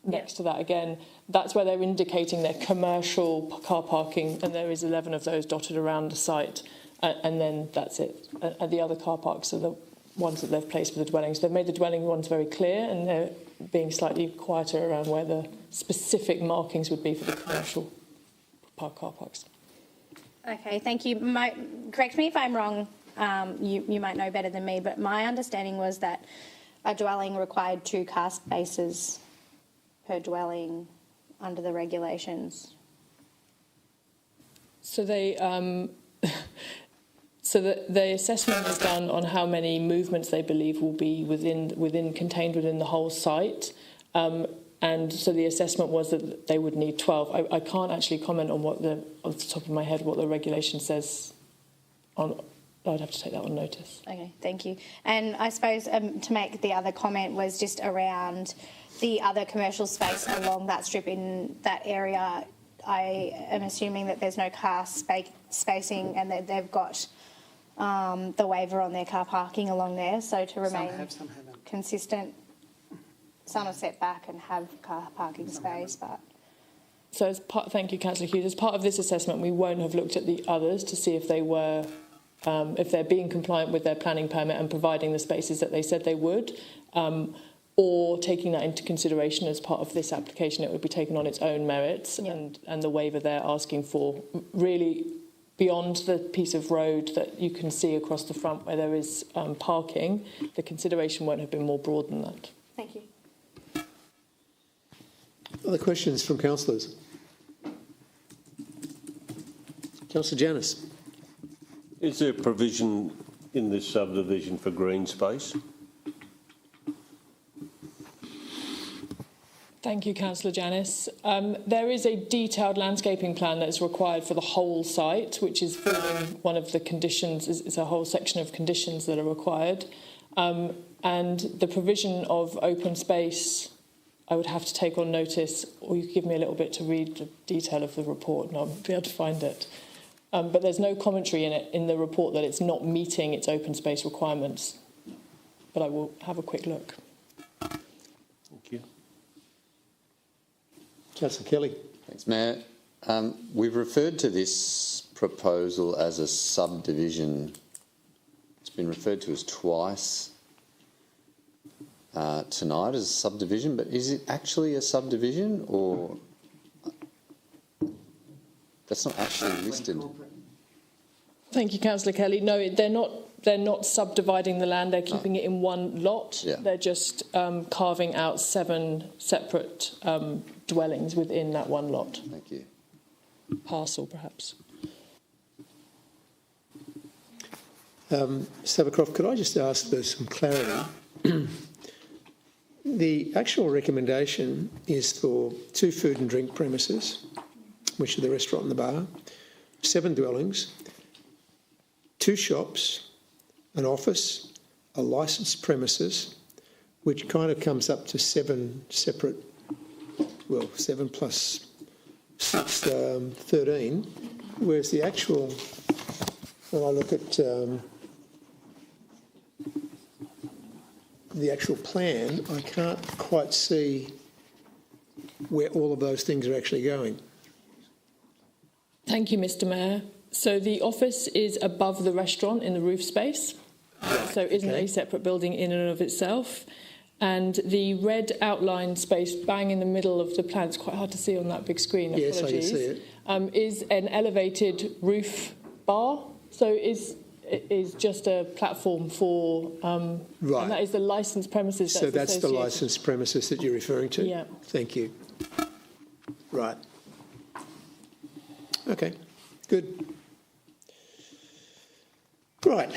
next to that again. That's where they're indicating their commercial car parking, and there is 11 of those dotted around the site, and then that's it. And the other car parks are the ones that they've placed for the dwellings. They've made the dwelling ones very clear, and they're being slightly quieter around where the specific markings would be for the commercial car parks. Okay, thank you. Correct me if I'm wrong, you might know better than me, but my understanding was that a dwelling required 2 car spaces per dwelling under the regulations. So the assessment is done on how many movements they believe will be contained within the whole site, and so the assessment was that they would need 12. I can't actually comment on off the top of my head what the regulation says. I'd have to take that on notice. Okay, thank you. And I suppose to make the other comment was just around the other commercial space along that strip in that area. I am assuming that there's no car spacing and that they've got the waiver on their car parking along there. So to remain Some haven't. consistent, some are set back and have car parking space, but... So thank you, Councillor Hughes. As part of this assessment, we won't have looked at the others to see if they were, if they're being compliant with their planning permit and providing the spaces that they said they would, or taking that into consideration as part of this application. It would be taken on its own merits, and the waiver they're asking for really beyond the piece of road that you can see across the front where there is parking. The consideration won't have been more broad than that. Thank you. Other questions from councillors? Councillor Janus. Is there provision in this subdivision for green space? Thank you, Councillor Janus. There is a detailed landscaping plan that's required for the whole site, which is forming one of the conditions. It's a whole section of conditions that are required. And the provision of open space, I would have to take on notice, or you could give me a little bit to read the detail of the report and I'll be able to find it. But there's no commentary in the report that it's not meeting its open space requirements. But I will have a quick look. Thank you. Councillor Kelly. Thanks, Mayor. We've referred to this proposal as a subdivision. It's been referred to as twice tonight as a subdivision, but is it actually a subdivision, or That's not actually listed. Thank you, Councillor Kelly. No, they're not. They're not subdividing the land. They're keeping it in one lot. Yeah. They're just carving out 7 separate dwellings within that one lot. Thank you. Parcel, perhaps. Sabercroft, could I just ask for some clarity? The actual recommendation is for 2 food and drink premises, which are the restaurant and the bar, 7 dwellings, 2 shops, an office, a licensed premises, which kind of comes up to 7 separate, well, 7 plus 6, 13, whereas the actual, when I look at the actual plan, I can't quite see where all of those things are actually going. Thank you, Mr. Mayor. So the office is above the restaurant in the roof space, so it isn't a separate building in and of itself. And the red outlined space bang in the middle of the plan, it's quite hard to see on that big screen, Yes, apologies, I can see it. Is an elevated roof bar. So it is just a platform for, Right. and that is the licensed premises. So that's the associated. licensed premises that you're referring to? Yeah. Thank you. Right. Okay, good. Right.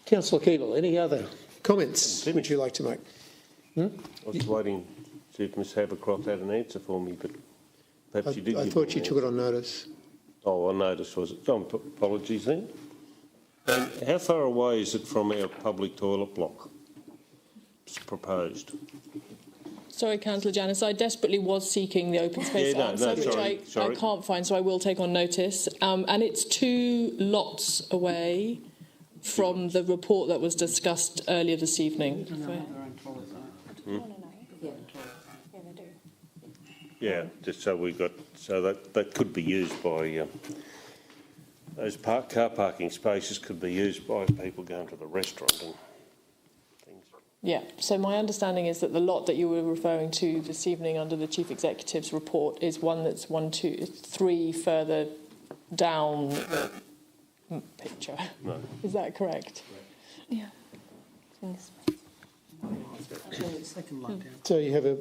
Councillor Keeble, any other comments would you like to make? I was waiting to see if Ms Habercroft had an answer for me, but perhaps you did. I thought you took it on notice. Oh, on notice, was it? Oh, apologies then. And how far away is it from our public toilet block? It's proposed. Sorry, Councillor Janice, I desperately was seeking the open space answer, which I can't find, so I will take on notice. And it's 2 lots away from the report that was discussed earlier this evening. Yeah, just so we got, so that could be used by, those car parking spaces could be used by people going to the restaurant and things. Yeah, so my understanding is that the lot that you were referring to this evening under the Chief Executive's report is one that's 1, 2, 3 further down the picture. No. Is that correct? Yeah. So you have your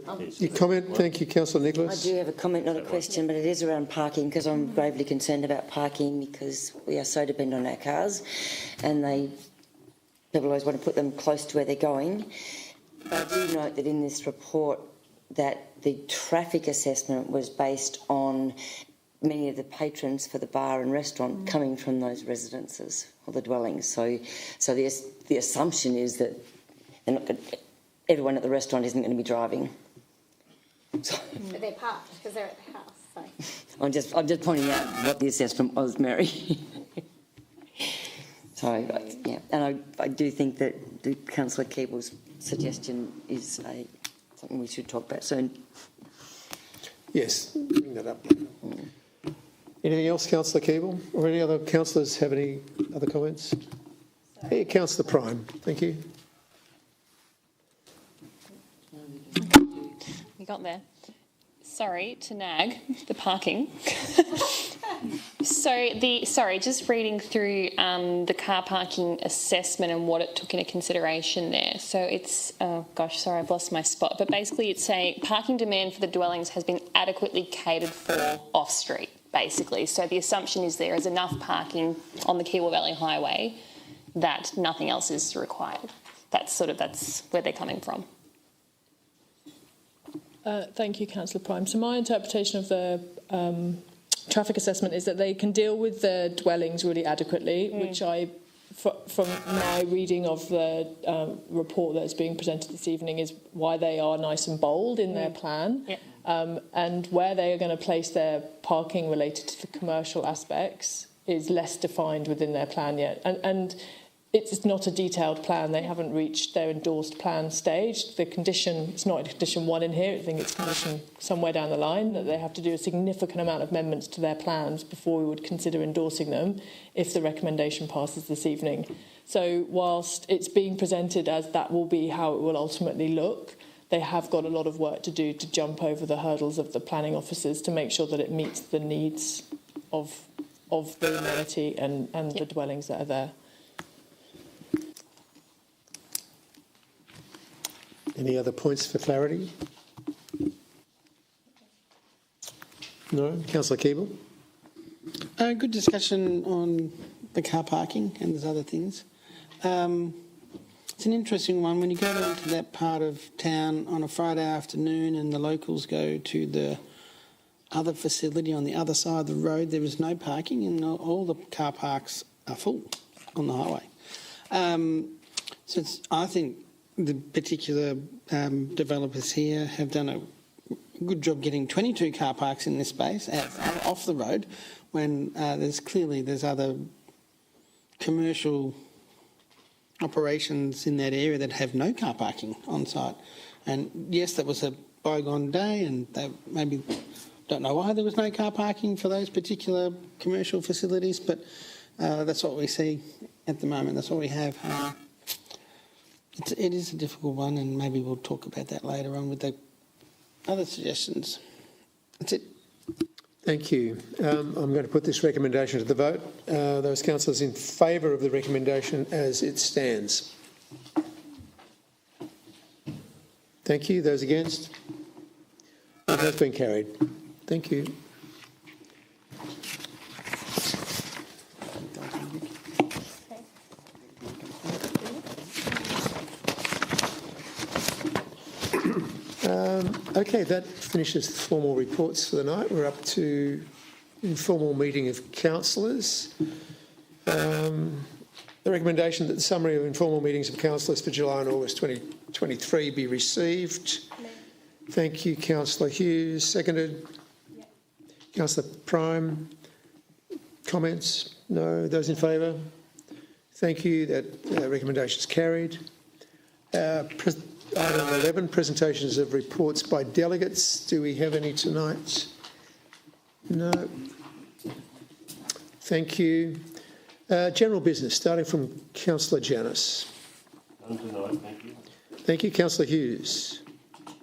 comment. Thank you, Councillor I Nicholas. do have a comment, not a question, but it is around parking because I'm gravely concerned about parking because we are so dependent on our cars and people always want to put them close to where they're going. But I do note that in this report that the traffic assessment was based on many of the patrons for the bar and restaurant coming from those residences or the dwellings. So the assumption is that they're not going everyone at the restaurant isn't going to be driving. So, But they're parked because they're at the house. So. I'm just pointing out what the assessment was, Mary. So, yeah, and I do think that the Councillor Keeble's suggestion is something we should talk about soon. Yes, bring that up. Anything else, Councillor Keeble? Or any other councillors have any other comments? Hey, Councillor Prime, thank you. We got there. Sorry to nag the parking. Just reading through the car parking assessment and what it took into consideration there. So it's, I've lost my spot. But basically it's saying parking demand for the dwellings has been adequately catered for off-street, basically. So the assumption is there is enough parking on the Kiewa Valley Highway that nothing else is required. That's where they're coming from. Thank you, Councillor Prime. So my interpretation of the traffic assessment is that they can deal with the dwellings really adequately, which from my reading of the report that's being presented this evening is why they are nice and bold in their plan. Yeah. And where they are going to place their parking related to the commercial aspects is less defined within their plan yet. And it's not a detailed plan. They haven't reached their endorsed plan stage. The condition, it's not condition 1 in here, I think it's condition somewhere down the line, that they have to do a significant amount of amendments to their plans before we would consider endorsing them if the recommendation passes this evening. So whilst it's being presented as that will be how it will ultimately look, they have got a lot of work to do to jump over the hurdles of the planning officers to make sure that it meets the needs of of the amenity and the dwellings that are there. Any other points for clarity? No? Councillor Keeble? Good discussion on the car parking, and there's other things. It's an interesting one. When you go down to that part of town on a Friday afternoon and the locals go to the other facility on the other side of the road, there is no parking and all the car parks are full on the highway. I think the particular developers here have done a good job getting 22 car parks in this space off the road when there's other commercial operations in that area that have no car parking on site. And yes, that was a bygone day, and they maybe don't know why there was no car parking for those particular commercial facilities, but that's what we see at the moment. That's what we have. It is a difficult one, and maybe we'll talk about that later on with the other suggestions. That's it. Thank you. I'm going to put this recommendation to the vote. Those councillors in favour of the recommendation as it stands. Thank you. Those against? It has been carried. Thank you. Okay, that finishes the formal reports for the night. We're up to informal meeting of councillors. The recommendation that the summary of informal meetings of councillors for July and August 2023 be received. Thank you, Councillor Hughes. Seconded. Yep. Councillor Prime. Comments? No. Those in favour? Thank you. That recommendation is carried. Item 11, presentations of reports by delegates. Do we have any tonight? No. Thank you. General business, starting from Councillor Janus. None tonight, thank you. Thank you. Councillor Hughes.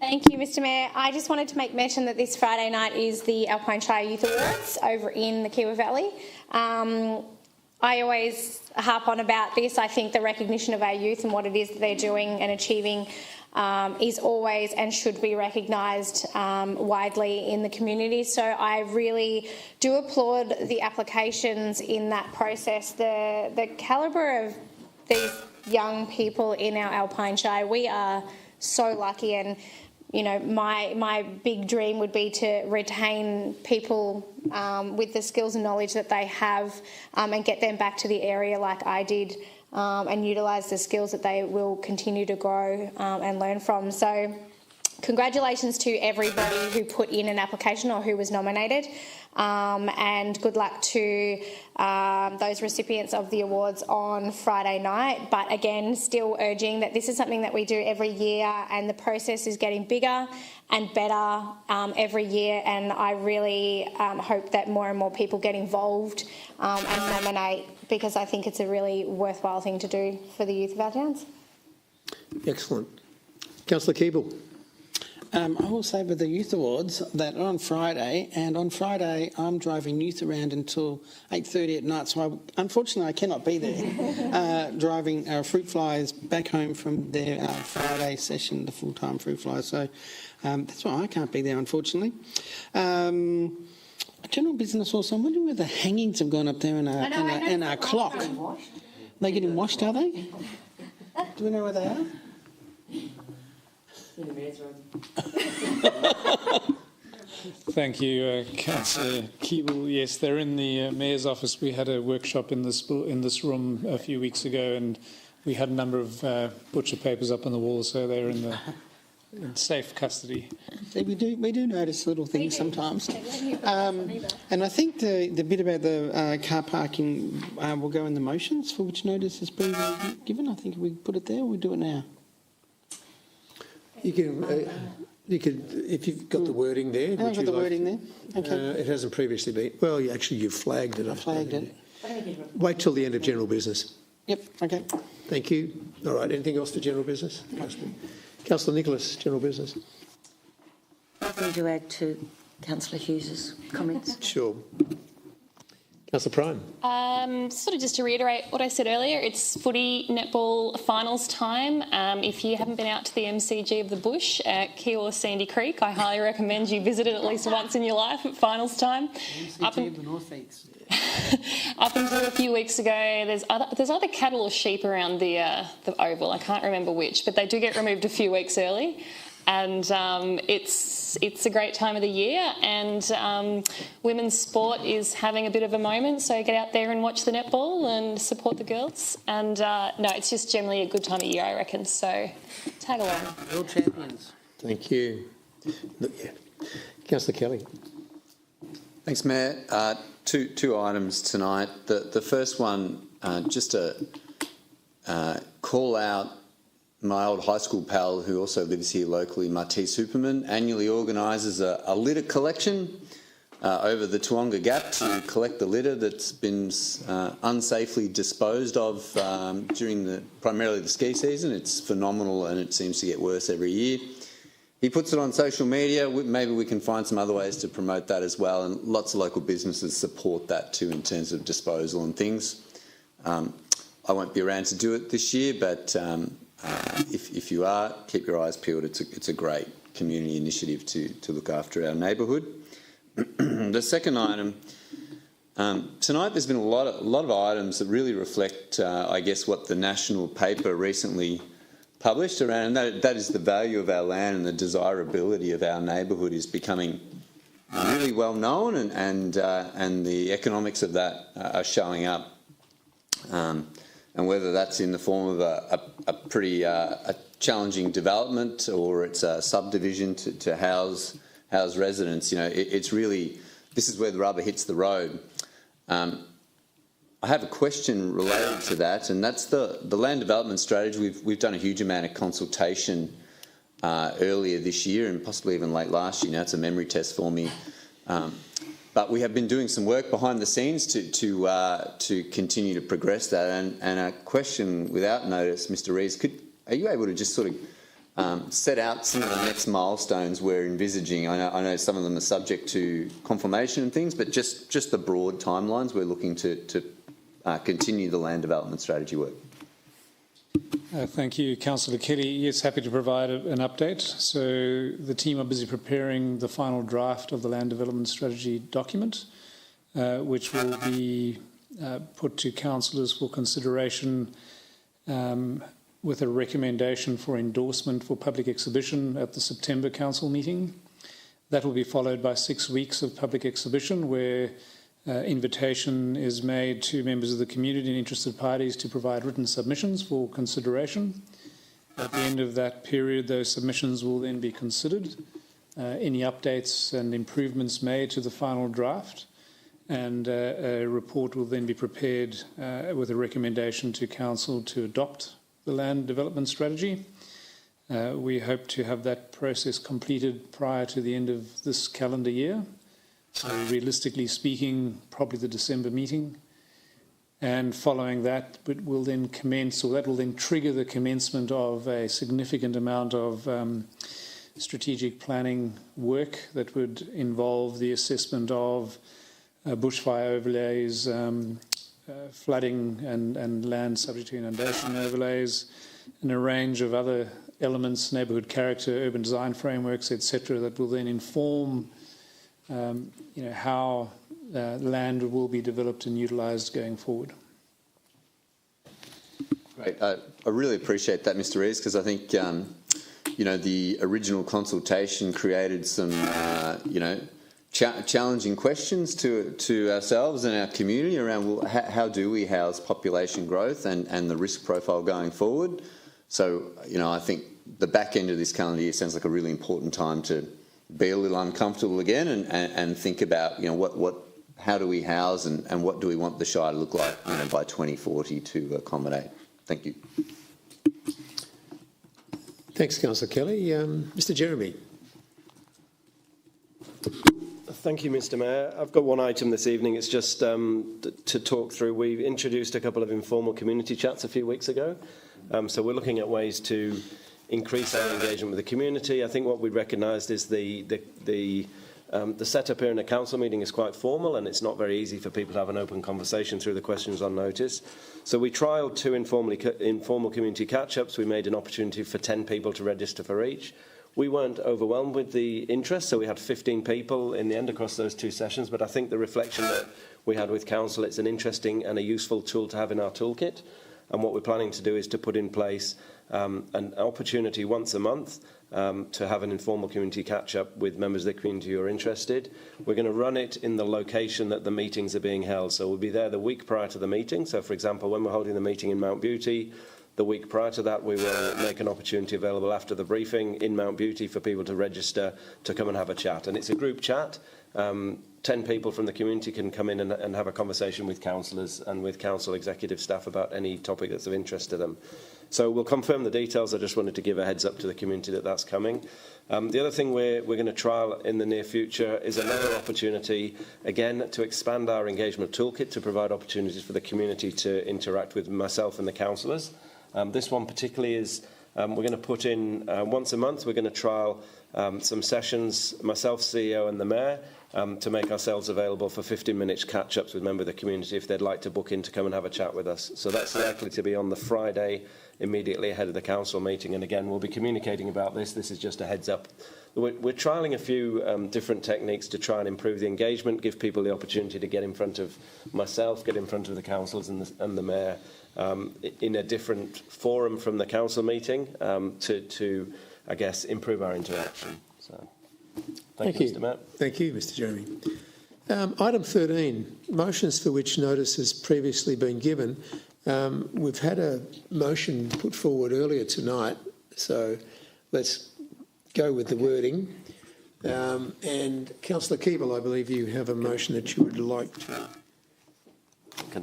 Thank you, Mr Mayor. I just wanted to make mention that this Friday night is the Alpine Shire Youth Awards over in the Kiewa Valley. I always harp on about this. I think the recognition of our youth and what it is that they're doing and achieving is always and should be recognised widely in the community. So I really do applaud the applications in that process. The calibre of these young people in our Alpine Shire, we are so lucky, and you know, my big dream would be to retain people with the skills and knowledge that they have and get them back to the area like I did and utilise the skills that they will continue to grow and learn from. So congratulations to everybody who put in an application or who was nominated, and good luck to those recipients of the awards on Friday night. But again, still urging that this is something that we do every year, and the process is getting bigger and better every year, and I really hope that more and more people get involved and nominate, because I think it's a really worthwhile thing to do for the youth of our towns. Excellent. Councillor Keeble. I will say with the Youth Awards that on Friday, and on Friday I'm driving youth around until 8:30 at night, so unfortunately I cannot be there driving fruit flies back home from their Friday session, the full-time fruit flies. So that's why I can't be there, unfortunately. General business also, I'm wondering where the hangings have gone up there in our clock. They're getting washed, are they? Do we know where they are? In the mayor's room. Thank you, Councillor Keeble. Yes, they're in the Mayor's office. We had a workshop in this room a few weeks ago, and we had a number of butcher papers up on the wall, so they're in safe custody. See, we do notice little things sometimes. And I think the bit about the car parking will go in the motions for which notice has been given. I think we put it there, or we do it now. You could, if you've got the wording there. I've got the wording there. Okay. It hasn't previously been. Well, actually, you've flagged it. I flagged it. Wait till the end of general business. Yep. Okay. Thank you. All right. Anything else for general business? Councillor Nicholas, general business. Nothing to add to Councillor Hughes's comments. Sure. Councillor Prime. Sort of just to reiterate what I said earlier, it's footy netball finals time. If you haven't been out to the MCG of the Bush at Keilor Sandy Creek, I highly recommend you visit it at least once in your life at finals time. MCG of the North East. Up until a few weeks ago, there's either cattle or sheep around the oval. I can't remember which, but they do get removed a few weeks early. And it's a great time of the year, and women's sport is having a bit of a moment, so get out there and watch the netball and support the girls. And no, it's just generally a good time of year, I reckon, so tag along. World champions. Thank you. Councillor Kelly. Thanks, Mayor. Two items tonight. The first one, just to call out my old high school pal who also lives here locally, Matisse Hooperman, annually organises a litter collection over the Toowoomba Gap to collect the litter that's been unsafely disposed of during primarily the ski season. It's phenomenal and it seems to get worse every year. He puts it on social media. Maybe we can find some other ways to promote that as well, and lots of local businesses support that too in terms of disposal and things. I won't be around to do it this year, but if you are, keep your eyes peeled. It's a great community initiative to look after our neighbourhood. The second item, tonight there's been a lot of items that really reflect, I guess, what the national paper recently published around, and that is the value of our land and the desirability of our neighbourhood is becoming really well known, and the economics of that are showing up. And whether that's in the form of a pretty challenging development or it's a subdivision to house residents, it's really, this is where the rubber hits the road. I have a question related to that, and that's the land development strategy. We've done a huge amount of consultation earlier this year and possibly even late last year. Now it's a memory test for me. But we have been doing some work behind the scenes to continue to progress that. And a question without notice, Mr. Rees, are you able to just sort of set out some of the next milestones we're envisaging? I know some of them are subject to confirmation and things, but just the broad timelines we're looking to continue the land development strategy work. Thank you, Councillor Kelly. Yes, happy to provide an update. So the team are busy preparing the final draft of the land development strategy document, which will be put to councillors for consideration with a recommendation for endorsement for public exhibition at the September council meeting. That will be followed by 6 weeks of public exhibition where invitation is made to members of the community and interested parties to provide written submissions for consideration. At the end of that period, those submissions will then be considered, any updates and improvements made to the final draft, and a report will then be prepared with a recommendation to council to adopt the land development strategy. We hope to have that process completed prior to the end of this calendar year. So realistically speaking, probably the December meeting. And following that, it will then commence, or that will then trigger the commencement of a significant amount of strategic planning work that would involve the assessment of bushfire overlays, flooding and land subject to inundation overlays, and a range of other elements, neighbourhood character, urban design frameworks, etc., that will then inform how land will be developed and utilised going forward. Great. I really appreciate that, Mr. Rees, because I think, the original consultation created some, challenging questions to ourselves and our community around how do we house population growth and the risk profile going forward. So, I think the back end of this calendar year sounds like a really important time to be a little uncomfortable again and think about, how do we house and what do we want the Shire to look like, by 2040 to accommodate. Thank you. Thanks, Councillor Kelly. Mr. Jeremy. Thank you, Mr. Mayor. I've got one item this evening. It's just to talk through. We introduced a couple of informal community chats a few weeks ago. So we're looking at ways to increase our engagement with the community. I think what we recognised is the The setup here in a council meeting is quite formal, and it's not very easy for people to have an open conversation through the questions on notice. So we trialled 2 informal community catch-ups. We made an opportunity for 10 people to register for each. We weren't overwhelmed with the interest, so we had 15 people in the end across those 2 sessions, but I think the reflection that we had with council, it's an interesting and a useful tool to have in our toolkit. And what we're planning to do is to put in place an opportunity once a month to have an informal community catch-up with members of the community who are interested. We're going to run it in the location that the meetings are being held. So we'll be there the week prior to the meeting. So, for example, when we're holding the meeting in Mount Beauty, the week prior to that, we will make an opportunity available after the briefing in Mount Beauty for people to register to come and have a chat. And it's a group chat. 10 people from the community can come in and have a conversation with councillors and with council executive staff about any topic that's of interest to them. So we'll confirm the details. I just wanted to give a heads up to the community that that's coming. The other thing we're going to trial in the near future is another opportunity, again, to expand our engagement toolkit to provide opportunities for the community to interact with myself and the councillors. This one particularly is we're going to put in once a month, we're going to trial some sessions, myself, CEO and the Mayor, to make ourselves available for 15-minute catch-ups with members of the community if they'd like to book in to come and have a chat with us. So that's likely to be on the Friday immediately ahead of the council meeting. And again, we'll be communicating about this. This is just a heads up. We're trialling a few different techniques to try and improve the engagement, give people the opportunity to get in front of myself, get in front of the councillors and the Mayor in a different forum from the council meeting to, I guess, improve our interaction. So, thank you, Mr. Mayor. Thank you, Mr. Jeremy. Item 13, motions for which notice has previously been given. We've had a motion put forward earlier tonight, so let's go with the wording. And Councillor Keeble, I believe you have a motion that you would like to...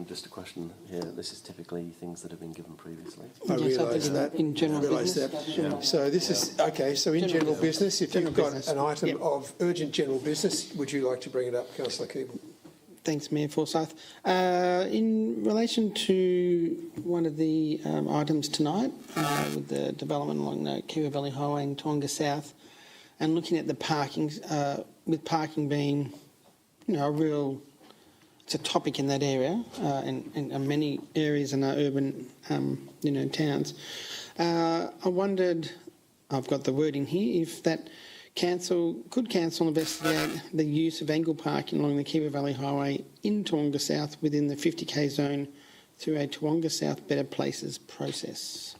Just a question here. This is typically things that have been given previously. I realise that. In general business. Yeah. So this is, okay, so in general business, if you've got an item of urgent general business, would you like to bring it up, Councillor Keeble? Thanks, Mayor Forsyth. In relation to one of the items tonight, with the development along the Kiwi Valley Highway in Toowoomba South, and looking at the parking, with parking being, a real... It's a topic in that area and many areas in our urban, towns. I wondered, I've got the wording here, if that could council investigate the use of angle parking along the Kiwi Valley Highway in Toowoomba South within the 50k zone through a Toowoomba South Better Places process?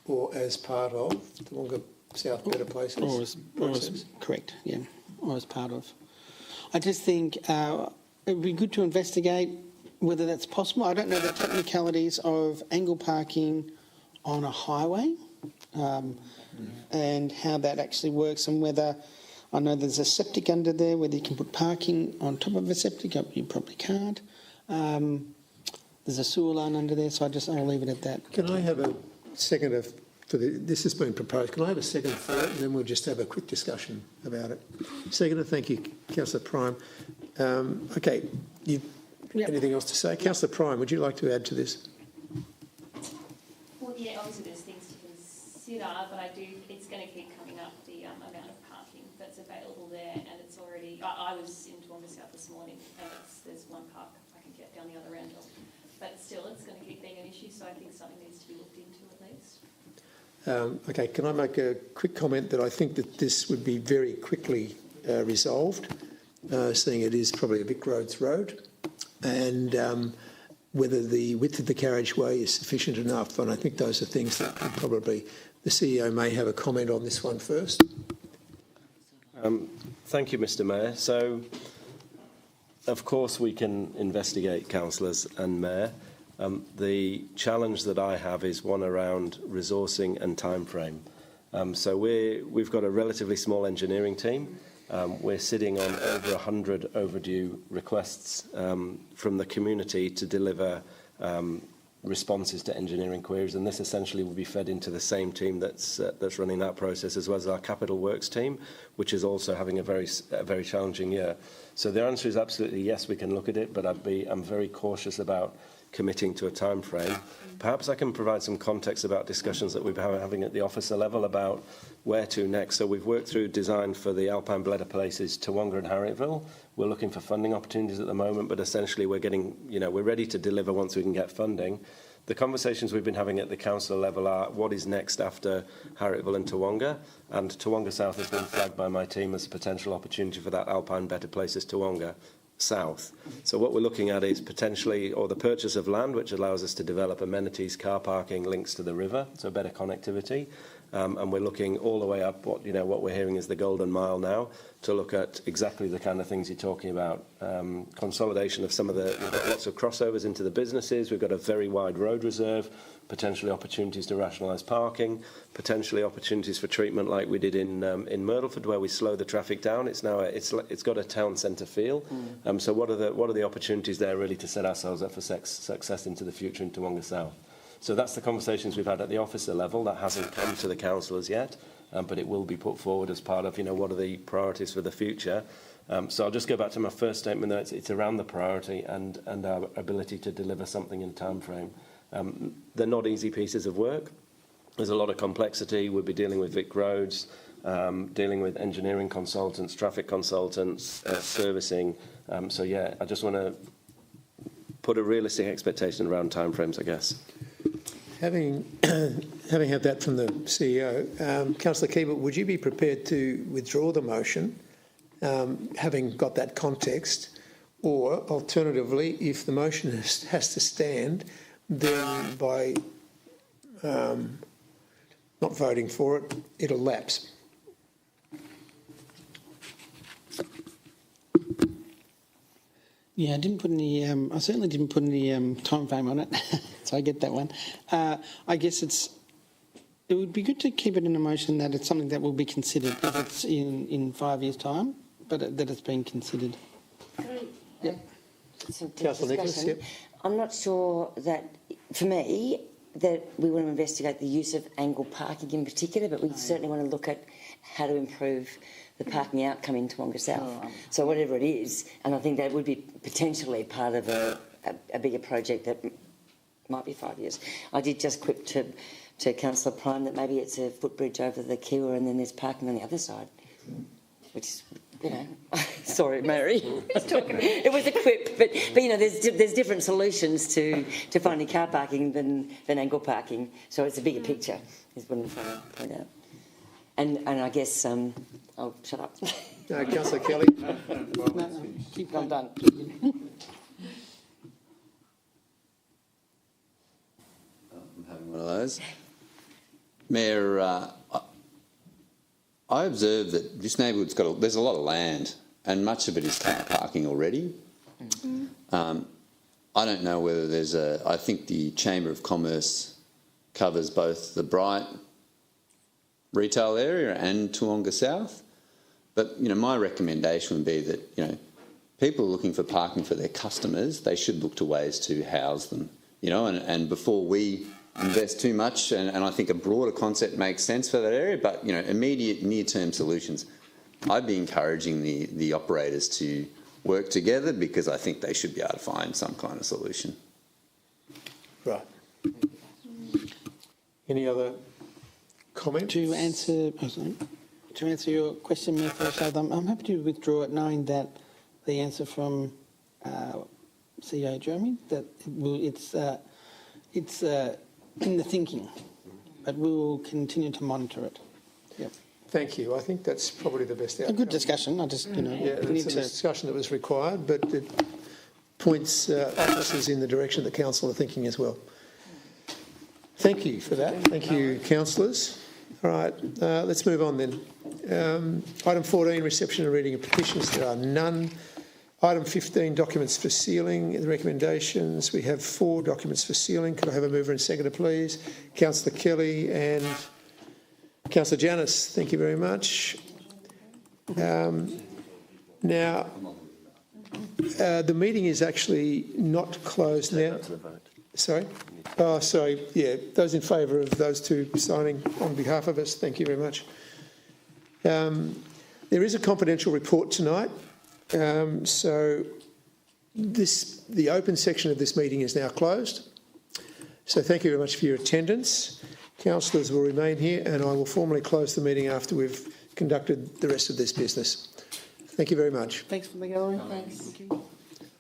Or as part of Toowoomba South Better Places? Or as correct, yeah, or as part of. I just think... it would be good to investigate whether that's possible. I don't know the technicalities of angle parking on a highway and how that actually works, and whether, I know there's a septic under there, whether you can put parking on top of a septic. You probably can't. There's a sewer line under there, so I'll leave it at that. Can I have a second this has been proposed. Can I have a second for it, and then we'll just have a quick discussion about it? Second, thank you, Councillor Prime. Okay, anything else to say? Councillor Prime, would you like to add to this? Well, yeah, obviously there's things to consider, but it's going to keep coming up, the amount of parking that's available there, and it's already, I was in Toowoomba South this morning, and there's one park I can get down the other end of, but still it's going to keep being an issue, so I think something needs to be looked into at least. Okay, can I make a quick comment that I think that this would be very quickly resolved, seeing it is probably a Vic Roads road, and whether the width of the carriageway is sufficient enough. And I think those are things that probably the CEO may have a comment on this one first. Thank you, Mr. Mayor. So, of course, we can investigate councillors and Mayor. The challenge that I have is one around resourcing and time frame. So we've got a relatively small engineering team. We're sitting on over 100 overdue requests from the community to deliver responses to engineering queries, and this essentially will be fed into the same team that's running that process, as well as our capital works team, which is also having a very challenging year. So the answer is absolutely yes, we can look at it, but I'm very cautious about committing to a time frame. Perhaps I can provide some context about discussions that we've been having at the officer level about where to next. So we've worked through design for the Alpine Bladder Places, Toowoomba and Harrietville. We're looking for funding opportunities at the moment, but essentially we're ready to deliver once we can get funding. The conversations we've been having at the council level are what is next after Harrietville and Toowoomba, and Toowoomba South has been flagged by my team as a potential opportunity for that Alpine Better Places Toowoomba South. So what we're looking at is potentially, or the purchase of land, which allows us to develop amenities, car parking, links to the river, so better connectivity. And we're looking all the way up what we're hearing is the Golden Mile now, to look at exactly the kind of things you're talking about. Consolidation of some of we've got lots of crossovers into the businesses, we've got a very wide road reserve, potentially opportunities to rationalise parking, potentially opportunities for treatment like we did in Myrtleford, where we slow the traffic down. It's now it's got a town centre feel. So what are the opportunities there really to set ourselves up for success into the future in Toowoomba South? So that's the conversations we've had at the officer level. That hasn't come to the councillors yet, but it will be put forward as part of, what are the priorities for the future. So I'll just go back to my first statement that it's around the priority and our ability to deliver something in time frame. They're not easy pieces of work. There's a lot of complexity. We'll be dealing with Vic Roads, dealing with engineering consultants, traffic consultants, servicing. I just want to put a realistic expectation around timeframes, I guess. Having had that from the CEO, Councillor Keeble, would you be prepared to withdraw the motion, having got that context, or alternatively, if the motion has to stand, then by not voting for it, it'll lapse? Yeah, I certainly didn't put any time frame on it, so I get that one. I guess it would be good to keep it in a motion that it's something that will be considered if it's in 5 years' time, but that it's being considered. Yeah. Councillor Nicholas, yep. I'm not sure that, for me, that we want to investigate the use of angle parking in particular, but we certainly want to look at how to improve the parking outcome in Toowoomba South. So whatever it is, and I think that would be potentially part of a bigger project that might be 5 years. I did just quip to Councillor Prime that maybe it's a footbridge over the Kiwa and then there's parking on the other side, which is, sorry, Mary. It was a quip, but there's different solutions to finding car parking than angle parking. So it's a bigger picture, is what I'm trying to point out. And I guess I'll shut up. Councillor Kelly. No, keep going. Done. I'm having one of those. Mayor, I observed that this neighbourhood's there's a lot of land, and much of it is car parking already. I don't know whether I think the Chamber of Commerce covers both the Bright retail area and Toowoomba South. But, my recommendation would be that, people are looking for parking for their customers, they should look to ways to house them, and before we invest too much, and I think a broader concept makes sense for that area, but, immediate near-term solutions, I'd be encouraging the operators to work together because I think they should be able to find some kind of solution. Right. Any other comment? To answer your question, Mayor Threshold, I'm happy to withdraw it, knowing that the answer from CEO Jeremy that it's in the thinking, but we will continue to monitor it. Yep. Thank you. I think that's probably the best outcome. A good discussion. I just it's a discussion that was required, but it points officers in the direction that council are thinking as well. Thank you for that. Thank you, councillors. All right, let's move on then. Item 14, reception and reading of petitions. There are none. Item 15, documents for sealing. The recommendations. We have 4 documents for sealing. Could I have a mover and seconder, please? Councillor Kelly and Councillor Janus. Thank you very much. Now, the meeting is actually not closed now. Sorry? Oh, sorry. Yeah, those in favour of those two signing on behalf of us, thank you very much. There is a confidential report tonight, so The open section of this meeting is now closed. So thank you very much for your attendance. Councillors will remain here, and I will formally close the meeting after we've conducted the rest of this business. Thank you very much. Thanks for the gallery. Thanks.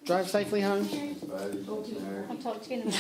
Drive safely home. I'll talk to you in a minute.